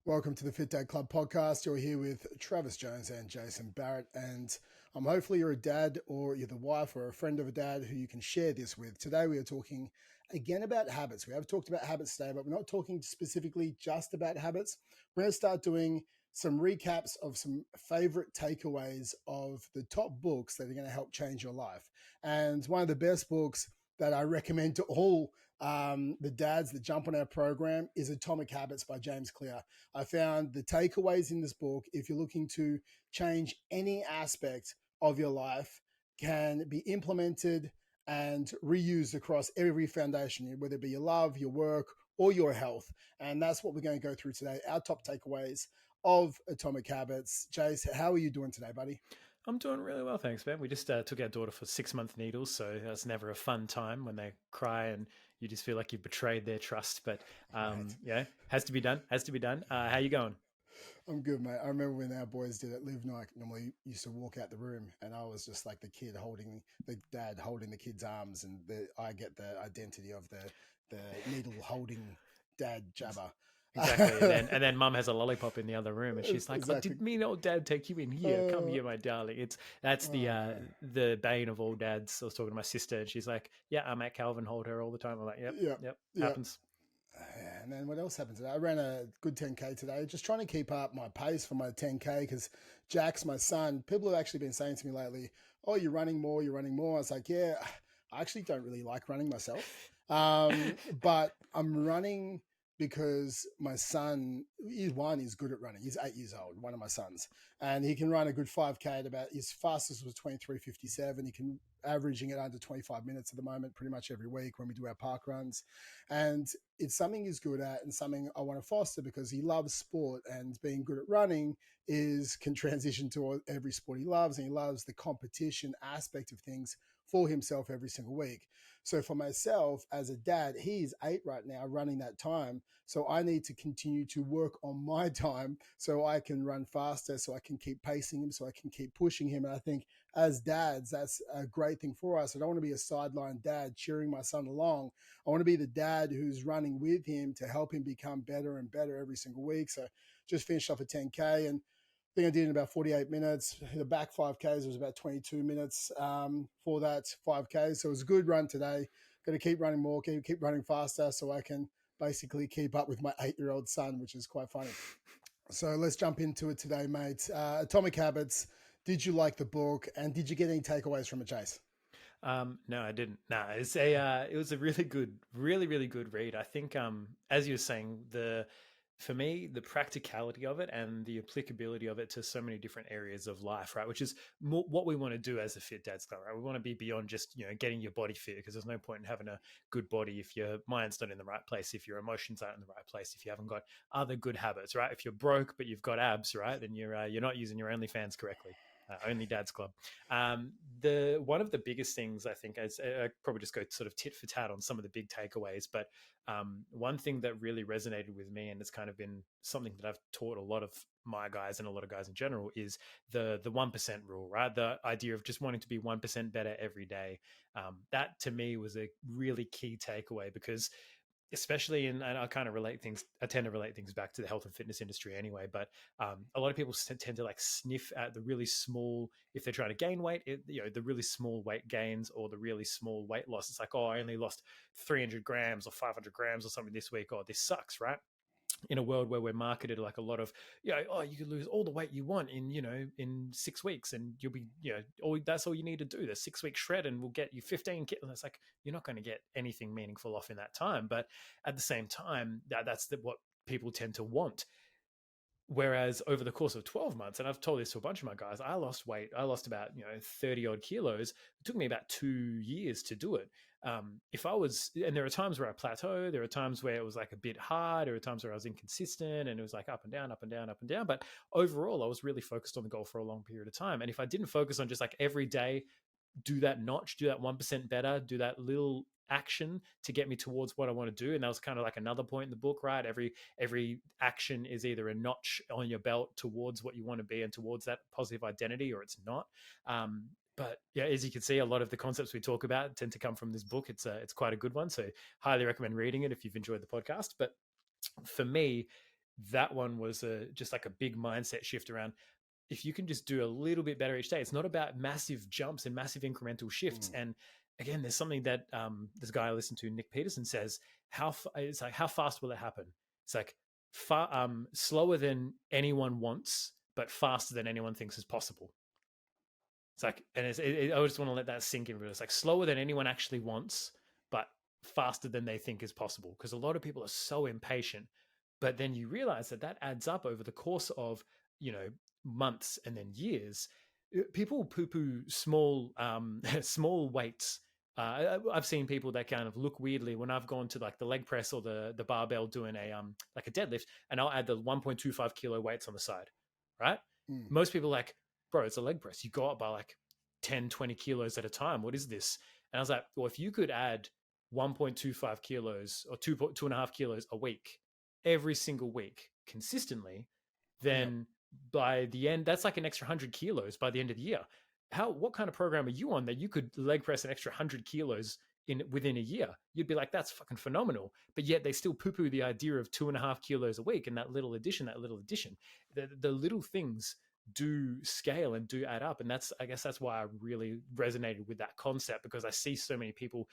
Welcome to the Fit Dad Club podcast. You're here with Travis Jones and Jason Barrett, and hopefully you're a dad or you're the wife or a friend of a dad who you can share this with. Today we are talking again about habits. We have talked about habits today, but we're not talking specifically just about habits. We're going to start doing some recaps of some favorite takeaways of the top books that are going to help change your life. And one of the best books that I recommend to all the dads that jump on our program is Atomic Habits by James Clear. I found the takeaways in this book, if you're looking to change any aspect of your life, can be implemented and reused across every foundation, whether it be your love, your work, or your health. And that's what we're going to go through today, our top takeaways of Atomic Habits. Jace, how are you doing today, buddy? I'm doing really well, thanks, man. We just took our daughter for 6-month needles, so that's never a fun time when they cry and you just feel like you've betrayed their trust. But Mate, yeah, has to be done. Has to be done. How you going? I'm good, mate. I remember when our boys did it. Liv and I normally used to walk out the room, and I was just like the dad holding the kid's arms, and I get the identity of the needle holding dad jabber. Exactly. And then mum has a lollipop in the other room and she's like, "Oh, Exactly. did me and old dad take you in here? Come Uh, here, my darling." That's oh man. the bane of all dads. I was talking to my sister and she's like, "Yeah, I'm at Calvin, hold her all the time." I'm like, "Yep, Yeah. yep, Yeah. happens." And then what else happened today? I ran a good 10K today, just trying to keep up my pace for my 10K because Jax, my son, people have actually been saying to me lately, "Oh, you're running more, you're running more." I was like, yeah, I actually don't really like running myself. But I'm running because my son, he's good at running. He's 8 years old, one of my sons, and he can run a good 5K at about, his fastest was 23:57. He can averaging it under 25 minutes at the moment, pretty much every week when we do our park runs. And it's something he's good at and something I want to foster because he loves sport, and being good at running is can transition to every sport he loves, and he loves the competition aspect of things for himself every single week. So for myself as a dad, he's 8 right now running that time. So I need to continue to work on my time so I can run faster, so I can keep pacing him, so I can keep pushing him. And I think as dads, that's a great thing for us. I don't want to be a sideline dad cheering my son along. I want to be the dad who's running with him to help him become better and better every single week. So just finished off a 10K, and I think I did in about 48 minutes. The back 5Ks was about 22 minutes for that 5K. So it was a good run today. Got to keep running more, keep running faster so I can basically keep up with my 8-year-old son, which is quite funny. So let's jump into it today, mate. Atomic Habits. Did you like the book, and did you get any takeaways from it, Chase? No, I didn't. No, it was a really good, really, really good read. I think, as you were saying, for me, the practicality of it and the applicability of it to so many different areas of life, right? Which is more what we want to do as a fit dad style, right? We want to be beyond just, getting your body fit, because there's no point in having a good body if your mind's not in the right place, if your emotions aren't in the right place, if you haven't got other good habits, right? If you're broke but you've got abs, right, then you're not using your OnlyFans correctly. Only Dad's Club. The one of the biggest things I think, as I probably just go sort of tit for tat on some of the big takeaways, but one thing that really resonated with me, and it's kind of been something that I've taught a lot of my guys and a lot of guys in general, is the 1% rule, right? The idea of just wanting to be 1% better every day. That to me was a really key takeaway, because especially and I kind of I tend to relate things back to the health and fitness industry anyway, but a lot of people tend to like sniff at the really small, if they're trying to gain weight, the really small weight gains or the really small weight loss. It's like, oh, I only lost 300 grams or 500 grams or something this week. Oh, this sucks, right? In a world where we're marketed like a lot of, oh, you can lose all the weight you want in 6 weeks, and you'll be, that's all you need to do. The 6 week shred and we'll get you 15 kilos. And it's like, you're not going to get anything meaningful off in that time. But at the same time, what people tend to want. Whereas over the course of 12 months, and I've told this to a bunch of my guys, I lost weight. I lost about 30 odd kilos. It took me about 2 years to do it. If I was, and there are times where I plateau, there are times where it was like a bit hard, there are times where I was inconsistent, and it was like up and down, up and down, up and down. But overall, I was really focused on the goal for a long period of time. And if I didn't focus on just like every day do that notch, do that 1% better, do that little action to get me towards what I want to do. And that was kind of like another point in the book, right? Every action is either a notch on your belt towards what you want to be and towards that positive identity, or it's not. But yeah, as you can see, a lot of the concepts we talk about tend to come from this book. It's quite a good one, so highly recommend reading it if you've enjoyed the podcast. But for me, that one was just like a big mindset shift around, if you can just do a little bit better each day. It's not about massive jumps and massive incremental shifts. Mm. And again, there's something that this guy I listened to, Nick Peterson, says, it's like, how fast will it happen? It's like slower than anyone wants, but faster than anyone thinks is possible. It's like, and I just want to let that sink in. It's like slower than anyone actually wants, but faster than they think is possible. Because a lot of people are so impatient, but then you realize that that adds up over the course of, months and then years. People poo-poo small, small weights. I've seen people that kind of look weirdly when I've gone to like the leg press or the barbell doing a like a deadlift, and I'll add the 1.25 kilo weights on the side, right? Mm. Most people are like, bro, it's a leg press. You go up by like 10, 20 kilos at a time. What is this? And I was like, well, if you could add 1.25 kilos or 2.5 kilos a week, every single week consistently, Yep. then by the end, that's like an extra 100 kilos by the end of the year. What kind of program are you on that you could leg press an extra 100 kilos within a year? You'd be like, that's fucking phenomenal. But yet they still poo-poo the idea of 2.5 kilos a week and that little addition. The little things do scale and do add up. And I guess that's why I really resonated with that concept, because I see so many people,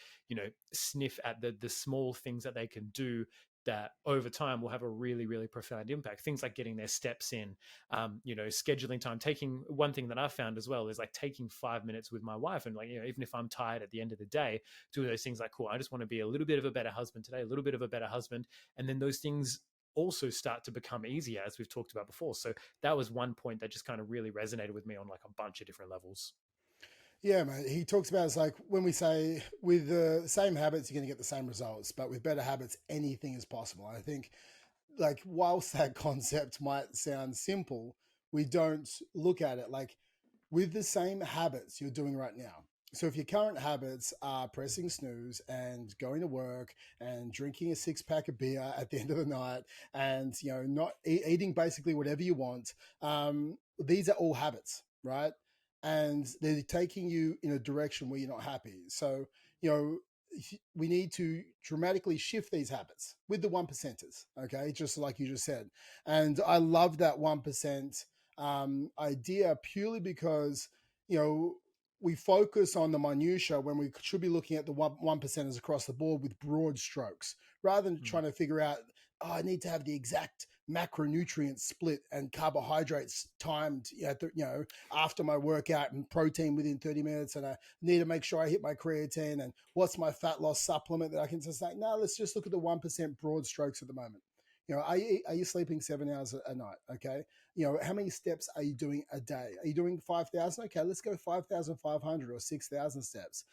sniff at the small things that they can do that over time will have a really, really profound impact. Things like getting their steps in, scheduling time. Taking one thing that I've found as well is like taking 5 minutes with my wife, and like, even if I'm tired at the end of the day, doing those things like, cool, I just want to be a little bit of a better husband today, a little bit of a better husband. And then those things also start to become easier, as we've talked about before. So that was one point that just kind of really resonated with me on like a bunch of different levels. Yeah, mate. He talks about, it's like when we say with the same habits, you're going to get the same results, but with better habits, anything is possible. I think, like, whilst that concept might sound simple, we don't look at it like with the same habits you're doing right now. So if your current habits are pressing snooze and going to work and drinking a 6-pack of beer at the end of the night and not eating basically whatever you want, these are all habits, right? And they're taking you in a direction where you're not happy. So we need to dramatically shift these habits with the 1%ers, okay, just like you just said. And I love that 1% idea, purely because we focus on the minutia when we should be looking at the 1%ers across the board with broad strokes, rather than trying to figure out, oh, I need to have the exact macronutrient split and carbohydrates timed after my workout, and protein within 30 minutes, and I need to make sure I hit my creatine, and what's my fat loss supplement that I can just say, no, let's just look at the 1% broad strokes at the moment. Are you sleeping 7 hours a night? Okay. How many steps are you doing a day? Are you doing 5,000? Okay, let's go 5,500 or 6,000 steps.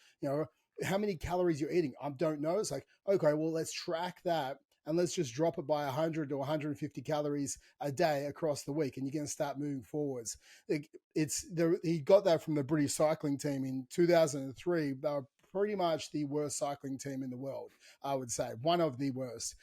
How many calories you're eating? I don't know. It's like, okay, well, let's track that and let's just drop it by 100 to 150 calories a day across the week, and you're going to start moving forwards. He got that from the British cycling team in 2003. They were pretty much the worst cycling team in the world, I would say, one of the worst.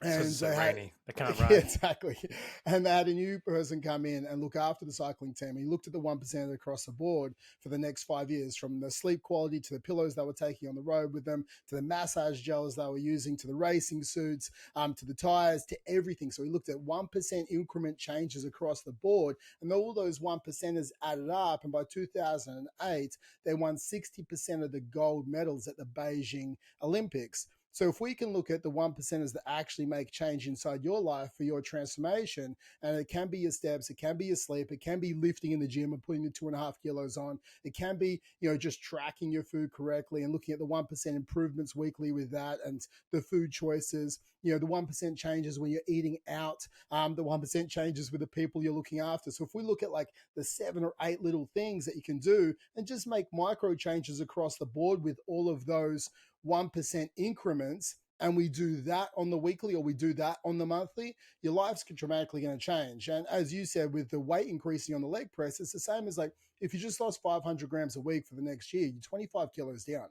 And it's so rainy. They can't ride. Yeah, exactly. And they had a new person come in and look after the cycling team. He looked at the 1% across the board for the next 5 years, from the sleep quality to the pillows they were taking on the road with them, to the massage gels they were using, to the racing suits, to the tires, to everything. So he looked at 1% increment changes across the board, and all those 1%ers added up. And by 2008, they won 60% of the gold medals at the Beijing Olympics. So if we can look at the 1%ers that actually make change inside your life for your transformation, and it can be your steps, it can be your sleep, it can be lifting in the gym and putting the 2.5 kilos on, it can be, just tracking your food correctly and looking at the 1% improvements weekly with that, and the food choices, the 1% changes when you're eating out, the 1% changes with the people you're looking after. So if we look at like the 7 or 8 little things that you can do and just make micro changes across the board with all of those 1% increments, and we do that on the weekly or we do that on the monthly, your life's dramatically going to change. And as you said, with the weight increasing on the leg press, it's the same as like if you just lost 500 grams a week for the next year, you're 25 kilos down.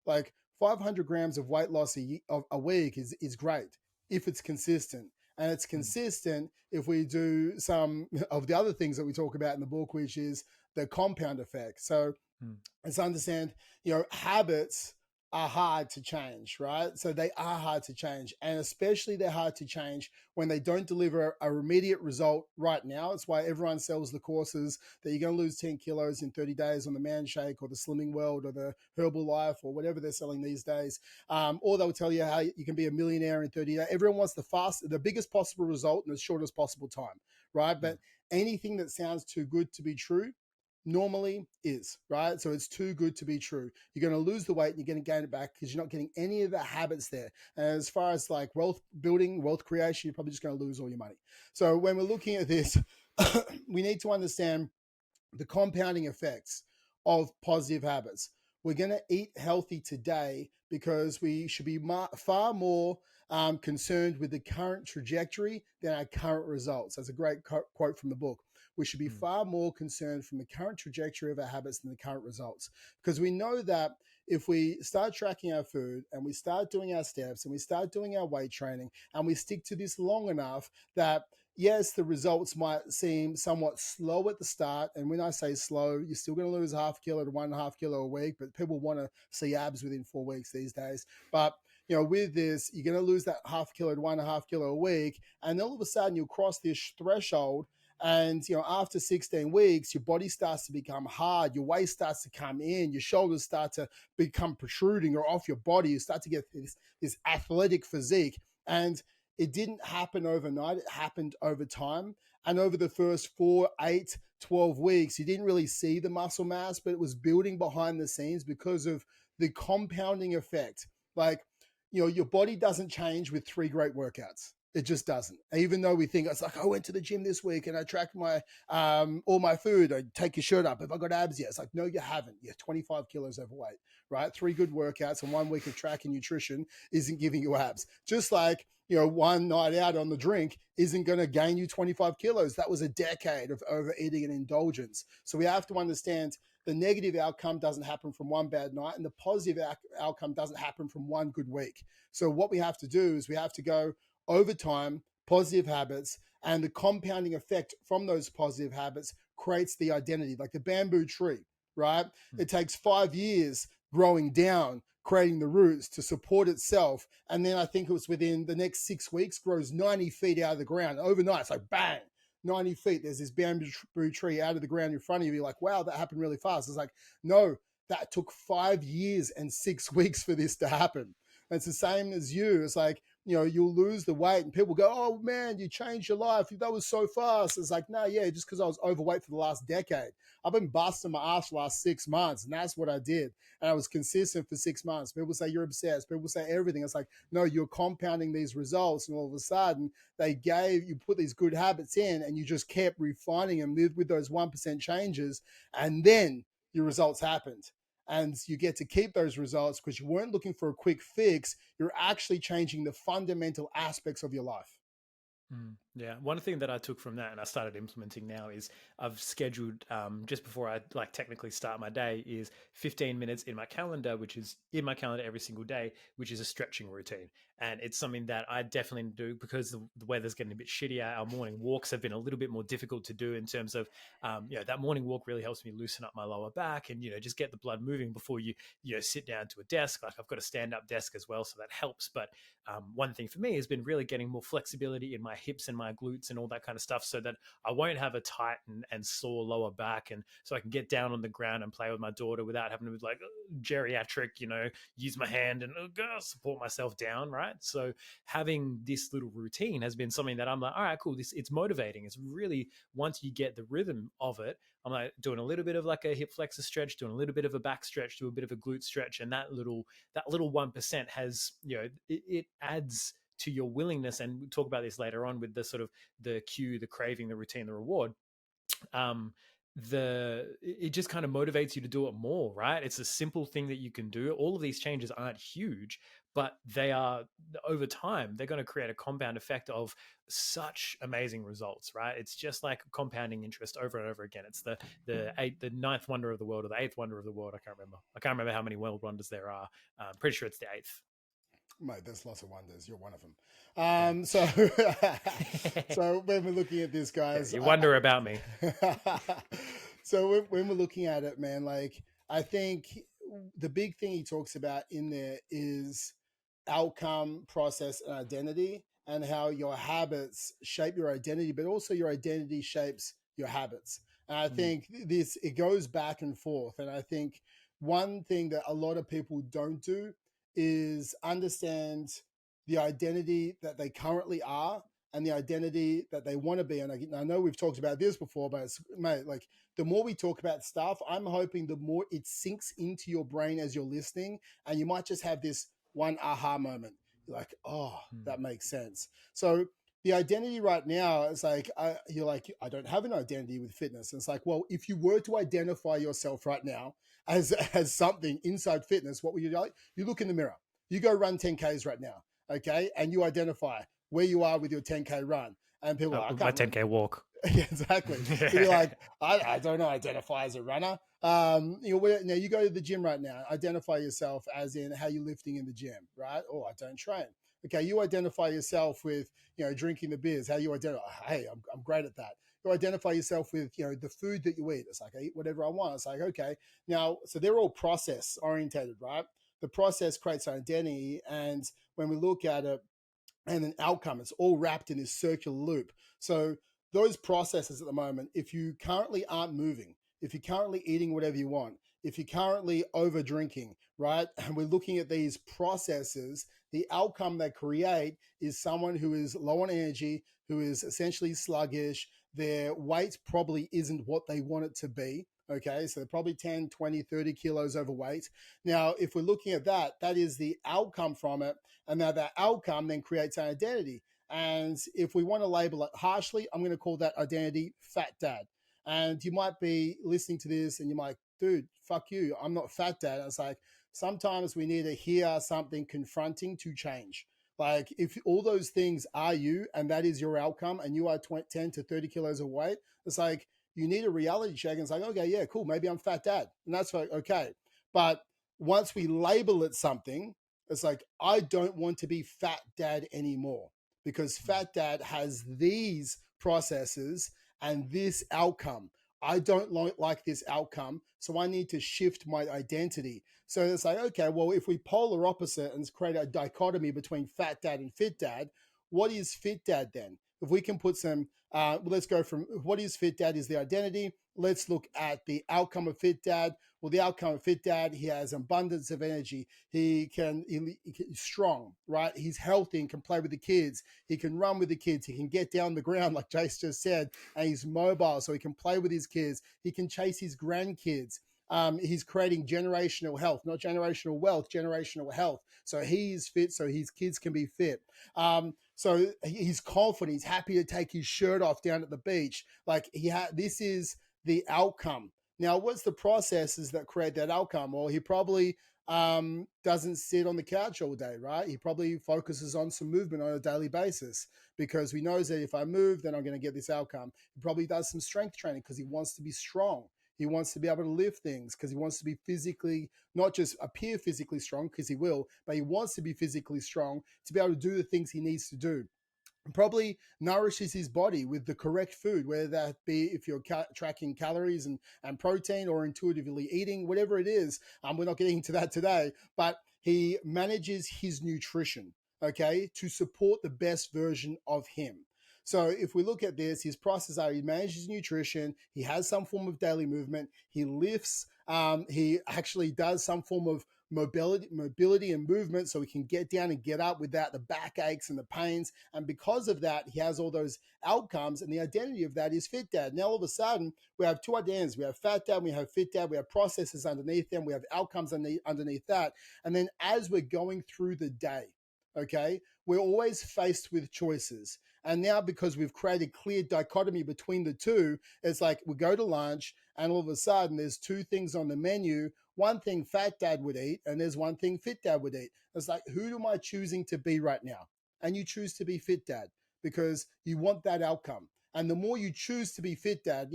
Like 500 grams of weight loss a week is great if it's consistent. And it's consistent if we do some of the other things that we talk about in the book, which is the compound effect. So let's understand, habits are hard to change, right? So they are hard to change. And especially they're hard to change when they don't deliver a immediate result right now. It's why everyone sells the courses that you're going to lose 10 kilos in 30 days on the Man Shake or the Slimming World or the Herbal Life or whatever they're selling these days. Or they'll tell you how you can be a millionaire in 30 days. Everyone wants the biggest possible result in the shortest possible time, right? But anything that sounds too good to be true normally is, right? So it's too good to be true. You're going to lose the weight and you're going to gain it back because you're not getting any of the habits there. And as far as like wealth building, wealth creation, you're probably just going to lose all your money. So when we're looking at this, we need to understand the compounding effects of positive habits. We're going to eat healthy today because we should be far more concerned with the current trajectory than our current results. That's a great quote from the book. We should be far more concerned from the current trajectory of our habits than the current results. Because we know that if we start tracking our food and we start doing our steps and we start doing our weight training and we stick to this long enough that yes, the results might seem somewhat slow at the start. And when I say slow, you're still going to lose half kilo to 1.5 kilo a week, but people want to see abs within 4 weeks these days. But with this, you're going to lose that half kilo to 1.5 kilo a week. And then all of a sudden you'll cross this threshold. And, after 16 weeks, your body starts to become hard. Your waist starts to come in. Your shoulders start to become protruding or off your body. You start to get this athletic physique. And it didn't happen overnight. It happened over time. And over the first 4, 8, 12 weeks, you didn't really see the muscle mass, but it was building behind the scenes because of the compounding effect. Like, your body doesn't change with 3 great workouts. It just doesn't. Even though we think it's like, I went to the gym this week and I tracked my all my food. I take your shirt up. Have I got abs yet? It's like, no, you haven't. You're 25 kilos overweight, right? 3 good workouts and 1 week of tracking nutrition isn't giving you abs. Just like, one night out on the drink isn't going to gain you 25 kilos. That was a decade of overeating and indulgence. So we have to understand the negative outcome doesn't happen from one bad night and the positive outcome doesn't happen from 1 good week. So what we have to do is we have to go over time, positive habits, and the compounding effect from those positive habits creates the identity, like the bamboo tree, right? It takes 5 years growing down, creating the roots to support itself. And then I think it was within the next 6 weeks, grows 90 feet out of the ground overnight. It's like, bang, 90 feet. There's this bamboo tree out of the ground in front of you. You're like, wow, that happened really fast. It's like, no, that took 5 years and 6 weeks for this to happen. And it's the same as you. It's like, you'll lose the weight and people go, oh man, you changed your life. That was so fast. It's like, no, yeah, just because I was overweight for the last decade. I've been busting my ass for the last 6 months and that's what I did. And I was consistent for 6 months. People say you're obsessed. People say everything. It's like, no, you're compounding these results. And all of a sudden you put these good habits in and you just kept refining them with those 1% changes. And then your results happened. And you get to keep those results because you weren't looking for a quick fix. You're actually changing the fundamental aspects of your life. Yeah. One thing that I took from that and I started implementing now is I've scheduled just before I technically start my day is 15 minutes in my calendar, which is in my calendar every single day, which is a stretching routine. And it's something that I definitely do because the weather's getting a bit shittier. Our morning walks have been a little bit more difficult to do in terms of, that morning walk really helps me loosen up my lower back and, just get the blood moving before you sit down to a desk. Like I've got a stand-up desk as well, so that helps. But one thing for me has been really getting more flexibility in my hips and my glutes and all that kind of stuff so that I won't have a tight and sore lower back. And so I can get down on the ground and play with my daughter without having to geriatric, use my hand and support myself down. Right. So having this little routine has been something that I'm like, all right, cool. It's motivating. It's really, once you get the rhythm of it, I'm like doing a little bit of like a hip flexor stretch, doing a little bit of a back stretch, do a bit of a glute stretch. And that little 1% has, it adds to your willingness. And we'll talk about this later on with the sort of the cue, the craving, the routine, the reward. It just kind of motivates you to do it more, right? It's a simple thing that you can do. All of these changes aren't huge, but they are, over time, they're going to create a compound effect of such amazing results, right? It's just like compounding interest over and over again. It's the ninth wonder of the world or the eighth wonder of the world. I can't remember how many world wonders there are. I'm pretty sure it's the eighth. Mate, there's lots of wonders. You're one of them. So when we're looking at this, guys, you wonder about me. So when we're looking at it, man, like I think the big thing he talks about in there is outcome, process, and identity, and how your habits shape your identity, but also your identity shapes your habits. And I think this, it goes back and forth. And I think one thing that a lot of people don't do is understand the identity that they currently are and the identity that they want to be. And I know we've talked about this before, but it's, mate, like the more we talk about stuff, I'm hoping the more it sinks into your brain as you're listening, and you might just have this one aha moment. You're like, oh, that makes sense. So the identity right now is like, you're like, I don't have an identity with fitness. And it's like, well, if you were to identify yourself right now as something inside fitness, what would you like? You look in the mirror. You go run 10Ks right now, okay? And you identify where you are with your 10K run. And people are like, my 10K walk. Yeah, exactly. So you're like, I don't know, identify as a runner. Now you go to the gym right now, identify yourself as in how you're lifting in the gym, right? Oh, I don't train. Okay, you identify yourself with, drinking the beers, how you identify, hey, I'm great at that. You identify yourself with, the food that you eat. It's like, I eat whatever I want. It's like, okay. Now, so they're all process orientated, right? The process creates identity. And when we look at it, and an outcome, it's all wrapped in this circular loop. So those processes at the moment, if you currently aren't moving, if you're currently eating whatever you want, if you're currently over drinking, right? And we're looking at these processes, the outcome they create is someone who is low on energy, who is essentially sluggish. Their weight probably isn't what they want it to be. Okay, so they're probably 10, 20, 30 kilos overweight. Now, if we're looking at that, that is the outcome from it. And now that outcome then creates an identity. And if we want to label it harshly, I'm going to call that identity fat dad. And you might be listening to this and you're like, dude, fuck you. I'm not fat dad. And it's like, sometimes we need to hear something confronting to change. Like if all those things are you and that is your outcome and you are 10 to 30 kilos of weight, it's like, you need a reality check. And it's like, okay, yeah, cool. Maybe I'm fat dad. And that's like, okay. But once we label it something, it's like, I don't want to be fat dad anymore because fat dad has these processes and this outcome. I don't like this outcome, so I need to shift my identity. So it's like, okay, well, if we polar opposite and create a dichotomy between fat dad and fit dad, what is fit dad then? If we can put some, let's go from what is fit dad is the identity. Let's look at the outcome of fit dad. Well, the outcome of fit dad, he has abundance of energy. He's strong, right? He's healthy and can play with the kids. He can run with the kids. He can get down the ground, like Jace just said, and he's mobile, so he can play with his kids. He can chase his grandkids. He's creating generational health, not generational wealth, generational health. So he's fit, so his kids can be fit. So he's confident. He's happy to take his shirt off down at the beach. Like this is the outcome. Now, what's the processes that create that outcome? Well, he probably doesn't sit on the couch all day, right? He probably focuses on some movement on a daily basis because he knows that if I move, then I'm going to get this outcome. He probably does some strength training because he wants to be strong. He wants to be able to lift things because he wants to be physically, not just appear physically strong because he will, but he wants to be physically strong to be able to do the things he needs to do. Probably nourishes his body with the correct food, whether that be if you're tracking calories and protein or intuitively eating, whatever it is. We're not getting into that today, but he manages his nutrition, okay, to support the best version of him. So if we look at this, his process are he manages nutrition, he has some form of daily movement, he lifts, he actually does some form of mobility and movement so he can get down and get up without the backaches and the pains. And because of that, he has all those outcomes, and the identity of that is fit dad. Now all of a sudden we have two identities. We have fat dad, we have fit dad, we have processes underneath them, we have outcomes underneath that. And then as we're going through the day, okay, we're always faced with choices. And now because we've created clear dichotomy between the two, it's like we go to lunch and all of a sudden there's two things on the menu. One thing fat dad would eat and there's one thing fit dad would eat. It's like, who am I choosing to be right now? And you choose to be fit dad because you want that outcome. And the more you choose to be fit dad,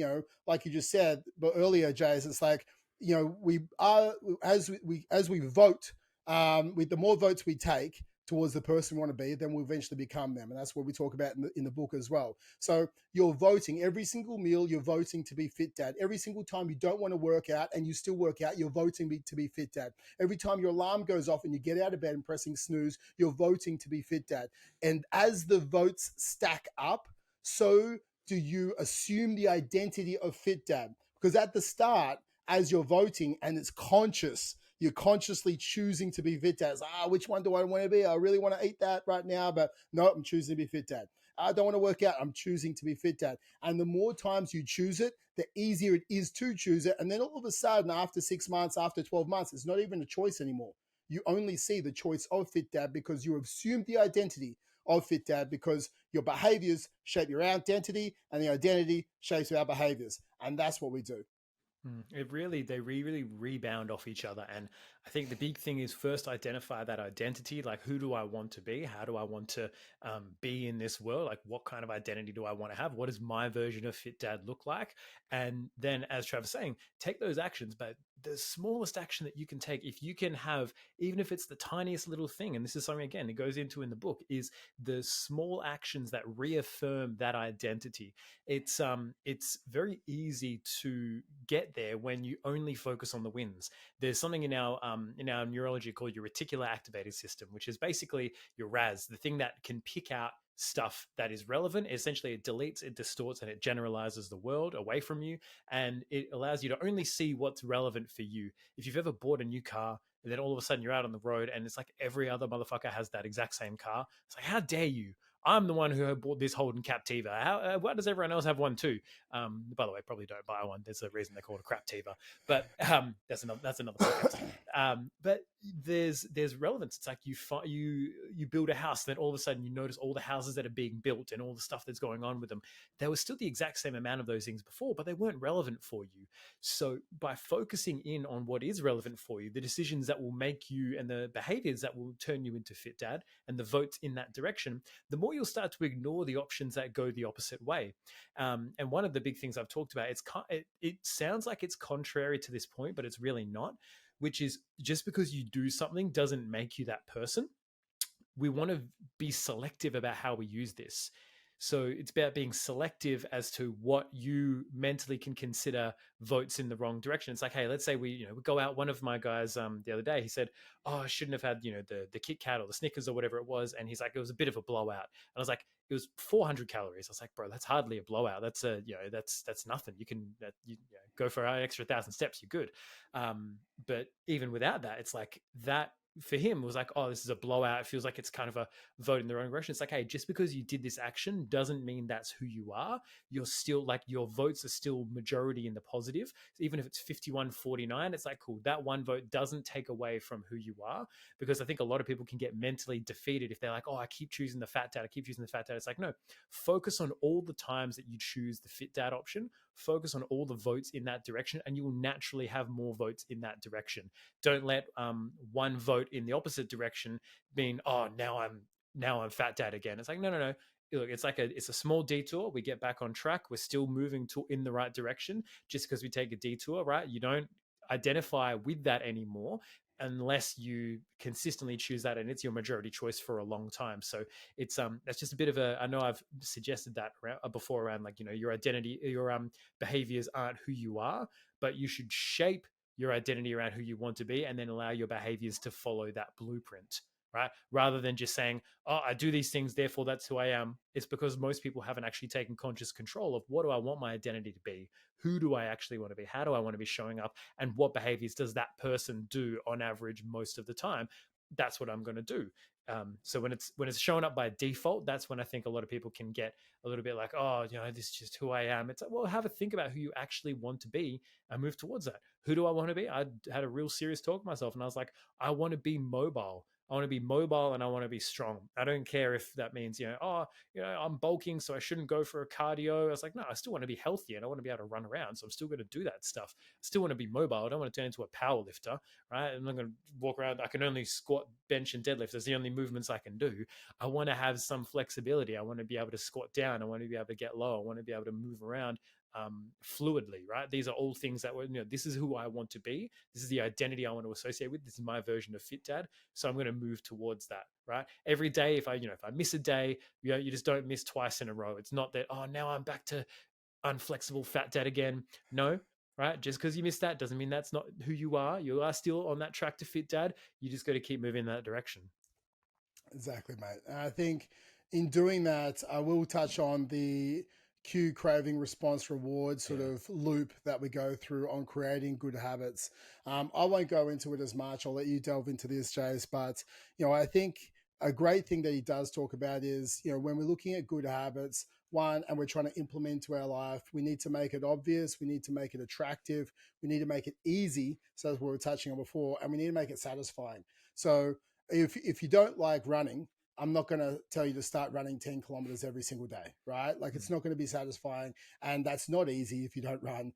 like you just said but earlier, Jays, it's like, we are, as we vote, with the more votes we take, towards the person we want to be, then we'll eventually become them. And that's what we talk about in the book as well. So you're voting every single meal, you're voting to be fit dad. Every single time you don't want to work out and you still work out, you're voting to be fit dad. Every time your alarm goes off and you get out of bed and pressing snooze, you're voting to be fit dad. And as the votes stack up, so do you assume the identity of fit dad. Because at the start, as you're voting and it's conscious, you're consciously choosing to be fit dad. Which one do I want to be? I really want to eat that right now, but no, I'm choosing to be fit dad. I don't want to work out. I'm choosing to be fit dad. And the more times you choose it, the easier it is to choose it. And then all of a sudden, after 6 months, after 12 months, it's not even a choice anymore. You only see the choice of fit dad because you assume the identity of fit dad, because your behaviors shape your identity and the identity shapes our behaviors. And that's what we do. They really rebound off each other. And I think the big thing is first identify that identity. Like, who do I want to be? How do I want to be in this world? Like, what kind of identity do I want to have? What does my version of fit dad look like? And then, as Trevor's saying, take those actions. But the smallest action that you can take, if you can have, even if it's the tiniest little thing, and this is something, again, it goes into in the book, is the small actions that reaffirm that identity. It's very easy to get there when you only focus on the wins. There's something in our neurology called your reticular activating system, which is basically your RAS, the thing that can pick out stuff that is relevant. Essentially, it deletes, it distorts, and it generalizes the world away from you, and it allows you to only see what's relevant for you. If you've ever bought a new car and then all of a sudden you're out on the road and it's like every other motherfucker has that exact same car, it's like, how dare you? I'm the one who bought this Holden Captiva. Why does everyone else have one too? By the way, probably don't buy one. There's a reason they call it a Craptiva, but that's another podcast. But there's relevance. It's like you build a house, then all of a sudden you notice all the houses that are being built and all the stuff that's going on with them. There was still the exact same amount of those things before, but they weren't relevant for you. So by focusing in on what is relevant for you, the decisions that will make you and the behaviors that will turn you into fit dad and the votes in that direction, the more you'll start to ignore the options that go the opposite way. And one of the big things I've talked about, it sounds like it's contrary to this point, but it's really not, which is just because you do something doesn't make you that person. We want to be selective about how we use this. So it's about being selective as to what you mentally can consider votes in the wrong direction. It's like, hey, let's say we go out. One of my guys the other day, he said, "Oh, I shouldn't have had the Kit Kat or the Snickers or whatever it was," and he's like, "It was a bit of a blowout." And I was like, "It was 400 calories." I was like, "Bro, that's hardly a blowout. That's that's nothing. You can go for an extra 1,000 steps. You're good." But even without that, it's like that. For him, was like, oh, this is a blowout. It feels like it's kind of a vote in the wrong direction. It's like, hey, just because you did this action doesn't mean that's who you are. You're still like, your votes are still majority in the positive. Even if it's 51-49, it's like, cool, that one vote doesn't take away from who you are. Because I think a lot of people can get mentally defeated if they're like, oh, I keep choosing the fat dad. I keep choosing the fat dad. It's like, no, focus on all the times that you choose the fit dad option. Focus on all the votes in that direction, and you will naturally have more votes in that direction. Don't let one vote in the opposite direction mean, oh, now I'm fat dad again. It's like, no. Look, it's a small detour. We get back on track. We're still moving in the right direction. Just because we take a detour, right? You don't identify with that anymore unless you consistently choose that, and it's your majority choice for a long time. So it's that's just a bit of a, I know I've suggested that before around like, your identity, your behaviors aren't who you are, but you should shape your identity around who you want to be and then allow your behaviors to follow that blueprint, right? Rather than just saying, oh, I do these things, therefore that's who I am. It's because most people haven't actually taken conscious control of, what do I want my identity to be? Who do I actually want to be? How do I want to be showing up? And what behaviors does that person do on average most of the time? That's what I'm going to do. So when it's showing up by default, that's when I think a lot of people can get a little bit like, oh, this is just who I am. It's like, well, have a think about who you actually want to be and move towards that. Who do I want to be? I had a real serious talk with myself, and I was like, I want to be mobile. I want to be mobile and I want to be strong. I don't care if that means, I'm bulking, so I shouldn't go for a cardio. I was like, no, I still want to be healthy and I want to be able to run around. So I'm still going to do that stuff. I still want to be mobile. I don't want to turn into a power lifter, right? I'm not going to walk around. I can only squat, bench, and deadlift. That's the only movements I can do. I want to have some flexibility. I want to be able to squat down. I want to be able to get low. I want to be able to move around. fluidly, right? These are all things that were, this is who I want to be. This is the identity I want to associate with. This is my version of fit dad. So I'm going to move towards that, right? Every day, if I miss a day, you just don't miss twice in a row. It's not that, oh, now I'm back to unflexible fat dad again. No, right? Just because you missed that doesn't mean that's not who you are. You are still on that track to fit dad. You just got to keep moving in that direction. Exactly, mate. And I think in doing that, I will touch on the cue craving response reward sort Yeah. of loop that we go through on creating good habits. I won't go into it as much. I'll let you delve into this, Jace. But I think a great thing that he does talk about is when we're looking at good habits, one, and we're trying to implement to our life, we need to make it obvious, we need to make it attractive, we need to make it easy. So that's what we were touching on before, and we need to make it satisfying. So if you don't like running, I'm not going to tell you to start running 10 kilometers every single day, right? Like it's not going to be satisfying, and that's not easy if you don't run.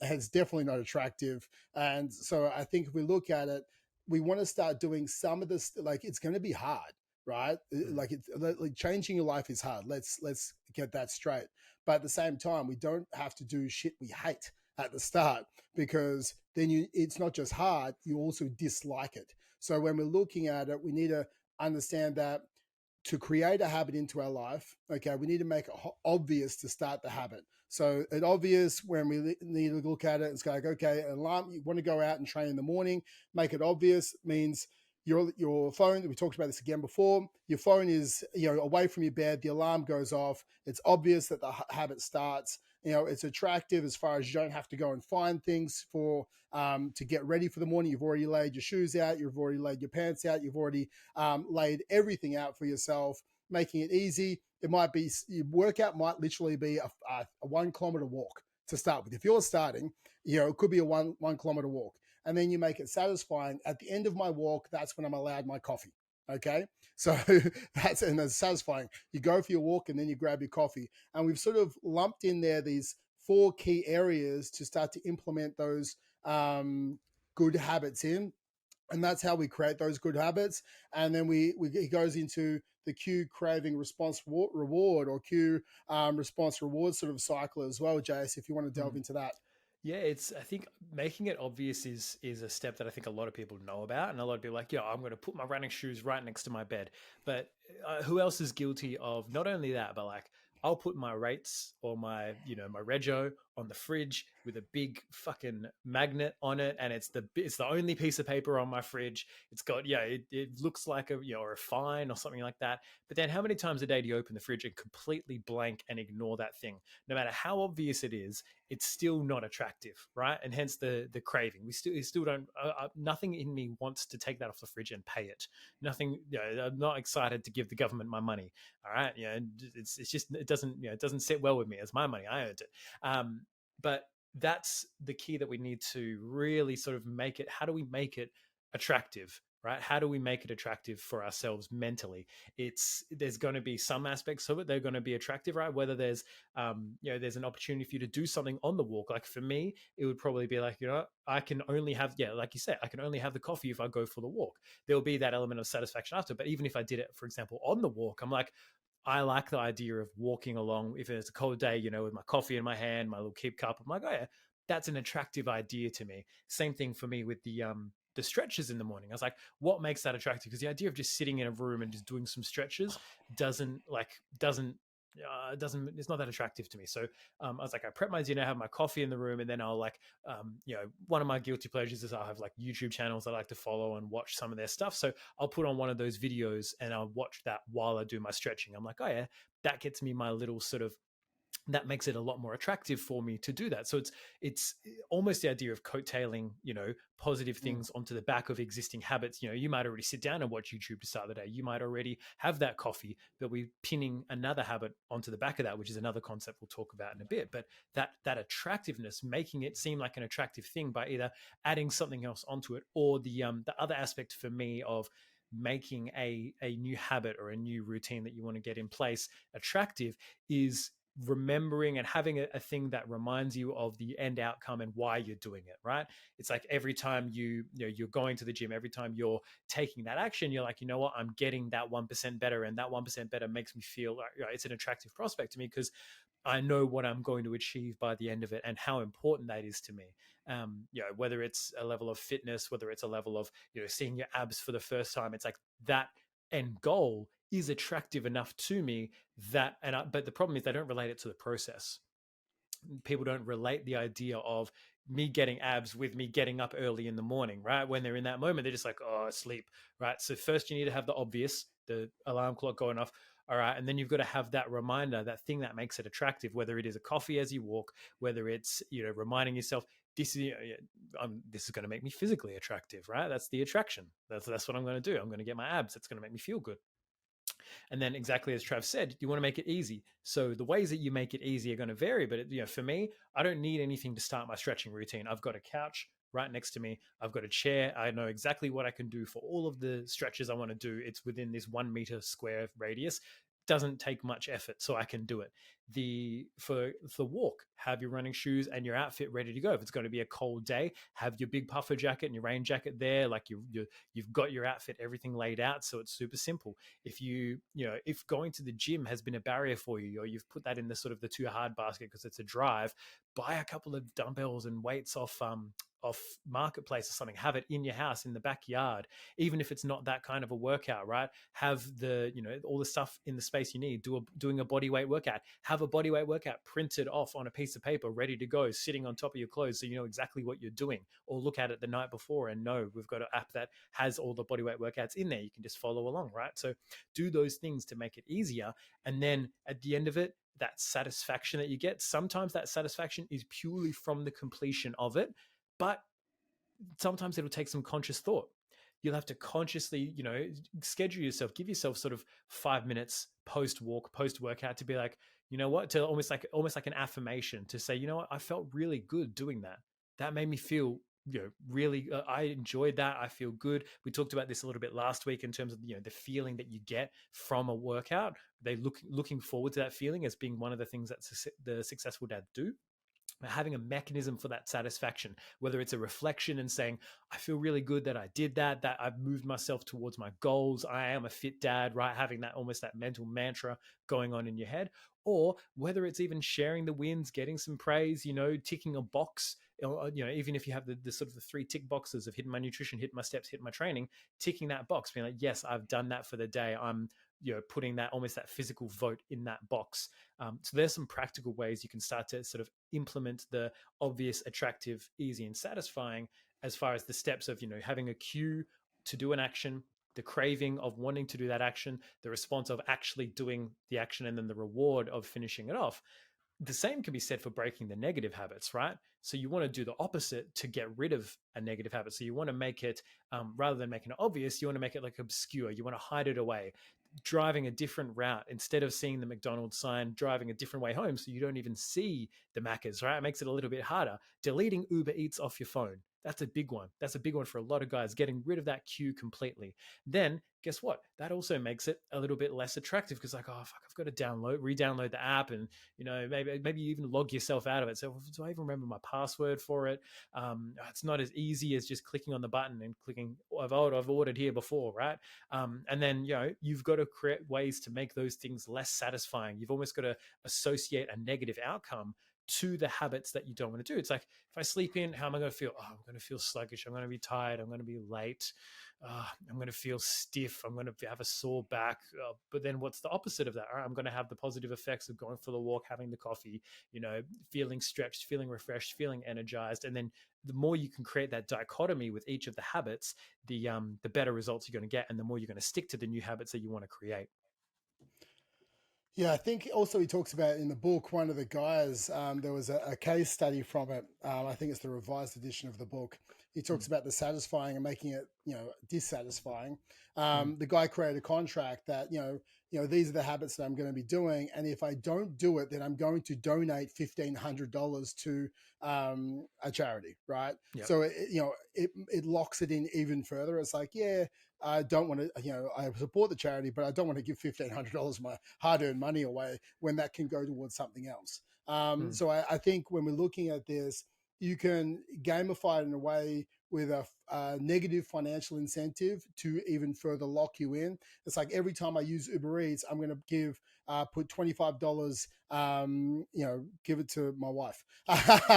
It's definitely not attractive. And so I think if we look at it, we want to start doing some of this, like it's going to be hard, right? Mm. Like it's like changing your life is hard. Let's get that straight. But at the same time, we don't have to do shit we hate at the start, because then it's not just hard, you also dislike it. So when we're looking at it, we need to understand that to create a habit into our life, okay, we need to make it obvious to start the habit. So it's obvious when we need to look at it. It's like, okay, an alarm, you want to go out and train in the morning, make it obvious means your phone, we talked about this again before, your phone is away from your bed, the alarm goes off, it's obvious that the habit starts. It's attractive as far as you don't have to go and find things for to get ready for the morning. You've already laid your shoes out, you've already laid your pants out, you've already laid everything out for yourself, making it easy. It might be, your workout might literally be a 1 kilometer walk to start with. If you're starting, it could be a one kilometer walk, and then you make it satisfying. At the end of my walk, that's when I'm allowed my coffee. Okay, so that's satisfying. You go for your walk and then you grab your coffee, and we've sort of lumped in there these 4 key areas to start to implement those good habits in, and that's how we create those good habits. And then it goes into the cue craving response reward, or cue response reward sort of cycle as well, Jace, if you want to delve Mm. into that. Yeah, I think making it obvious is a step that I think a lot of people know about, and a lot of people are like, yeah, I'm going to put my running shoes right next to my bed. But who else is guilty of not only that, but like I'll put my rates or my my rego on the fridge with a big fucking magnet on it, and it's the only piece of paper on my fridge. It's got it looks like or a fine or something like that. But then how many times a day do you open the fridge and completely blank and ignore that thing? No matter how obvious it is, it's still not attractive, right? And hence the craving. We still don't. Nothing in me wants to take that off the fridge and pay it. Nothing. I'm not excited to give the government my money. All right, it's just it doesn't sit well with me. It's my money. I earned it. But that's the key that we need to really sort of make it. How do we make it attractive? Right? How do we make it attractive for ourselves mentally? There's going to be some aspects of it they're going to be attractive, right? Whether there's there's an opportunity for you to do something on the walk. Like for me, it would probably be like, I can only have, like you said, I can only have the coffee if I go for the walk. There'll be that element of satisfaction after. But even if I did it, for example, on the walk, I'm like, I like the idea of walking along. If it's a cold day, with my coffee in my hand, my little keep cup, I'm like, oh yeah, that's an attractive idea to me. Same thing for me with the stretches in the morning. I was like, what makes that attractive? Because the idea of just sitting in a room and just doing some stretches doesn't it's not that attractive to me. So I was like, I prep my dinner, have my coffee in the room, and then I'll one of my guilty pleasures is I'll have like YouTube channels I like to follow and watch some of their stuff. So I'll put on one of those videos and I'll watch that while I do my stretching. I'm like, oh yeah, that gets me my little sort of, that makes it a lot more attractive for me to do that. So it's almost the idea of coattailing, positive things onto the back of existing habits. You might already sit down and watch YouTube to start the day. You might already have that coffee, but we're pinning another habit onto the back of that, which is another concept we'll talk about in a bit. But that attractiveness, making it seem like an attractive thing by either adding something else onto it, or the other aspect for me of making a new habit or a new routine that you want to get in place attractive is remembering and having a thing that reminds you of the end outcome and why you're doing it, right? It's like every time you're going to the gym, every time you're taking that action, you're like, you know what, I'm getting that 1% better, and that 1% better makes me feel like it's an attractive prospect to me, because I know what I'm going to achieve by the end of it and how important that is to me. Whether it's a level of fitness, whether it's a level of, seeing your abs for the first time, it's like that end goal is attractive enough to me but the problem is they don't relate it to the process. People don't relate the idea of me getting abs with me getting up early in the morning, right? When they're in that moment, they're just like, oh, sleep, right? So first you need to have the obvious, the alarm clock going off. All right. And then you've got to have that reminder, that thing that makes it attractive, whether it is a coffee as you walk, whether it's, reminding yourself, this is going to make me physically attractive, right? That's the attraction. That's what I'm going to do. I'm going to get my abs. It's going to make me feel good. And then exactly as Trav said, you want to make it easy. So the ways that you make it easy are going to vary. But for me, I don't need anything to start my stretching routine. I've got a couch right next to me. I've got a chair. I know exactly what I can do for all of the stretches I want to do. It's within this 1 meter square radius. Doesn't take much effort, so I can do it. For the walk, have your running shoes and your outfit ready to go. If it's going to be a cold day, have your big puffer jacket and your rain jacket there. Like you've got your outfit, everything laid out, so it's super simple. If going to the gym has been a barrier for you, or you've put that in the sort of the too hard basket because it's a drive, buy a couple of dumbbells and weights off marketplace or something. Have it in your house in the backyard, even if it's not that kind of a workout, right? Have all the stuff in the space you need. Doing a body weight workout. Have a body weight workout printed off on a piece of paper, ready to go, sitting on top of your clothes, so you know exactly what you're doing. Or look at it the night before and know we've got an app that has all the body weight workouts in there. You can just follow along, right? So do those things to make it easier, and then at the end of it, that satisfaction that you get, sometimes that satisfaction is purely from the completion of it, but sometimes it'll take some conscious thought. You'll have to consciously, schedule yourself, give yourself sort of 5 minutes post walk, post workout to be like, you know what, to almost like an affirmation to say, you know what, I felt really good doing that. That made me feel, really, I enjoyed that. I feel good. We talked about this a little bit last week in terms of, the feeling that you get from a workout. They looking forward to that feeling as being one of the things that the successful dads do. Having a mechanism for that satisfaction, whether it's a reflection and saying, I feel really good that I did that I've moved myself towards my goals, I am a fit dad, right? Having that almost that mental mantra going on in your head, or whether it's even sharing the wins, getting some praise, ticking a box, even if you have the sort of the 3 tick boxes of hitting my nutrition, hitting my steps, hitting my training, ticking that box, being like, yes, I've done that for the day. I'm putting that almost that physical vote in that box. So there's some practical ways you can start to sort of implement the obvious, attractive, easy, and satisfying as far as the steps of, having a cue to do an action, the craving of wanting to do that action, the response of actually doing the action, and then the reward of finishing it off. The same can be said for breaking the negative habits, right? So you want to do the opposite to get rid of a negative habit. So you want to make it, rather than making it obvious, you want to make it like obscure. You want to hide it away. Driving a different route, instead of seeing the McDonald's sign, driving a different way home so you don't even see the Macca's, right? It makes it a little bit harder. Deleting Uber Eats off your phone. That's a big one. That's a big one for a lot of guys, getting rid of that queue completely. Then guess what? That also makes it a little bit less attractive because like, oh fuck, I've got to re-download the app, and maybe you even log yourself out of it. So do I even remember my password for it? It's not as easy as just clicking on the button and clicking, I've ordered here before, right? And then you've got to create ways to make those things less satisfying. You've almost got to associate a negative outcome to the habits that you don't want to do. It's like, if I sleep in, how am I going to feel? Oh, I'm going to feel sluggish. I'm going to be tired. I'm going to be late. I'm going to feel stiff. I'm going to have a sore back. But then what's the opposite of that? All right, I'm going to have the positive effects of going for the walk, having the coffee, feeling stretched, feeling refreshed, feeling energized. And then the more you can create that dichotomy with each of the habits, the better results you're going to get, and the more you're going to stick to the new habits that you want to create. Yeah, I think also he talks about in the book, one of the guys, there was a case study from it. I think it's the revised edition of the book. He talks about the satisfying and making it, dissatisfying. The guy created a contract that, these are the habits that I'm going to be doing. And if I don't do it, then I'm going to donate $1,500 to a charity, right? Yep. So, it locks it in even further. It's like, yeah, I don't want to, I support the charity, but I don't want to give $1,500 of my hard-earned money away when that can go towards something else. So I think when we're looking at this, you can gamify it in a way with a negative financial incentive to even further lock you in. It's like every time I use Uber Eats, I'm going to give put $25, give it to my wife,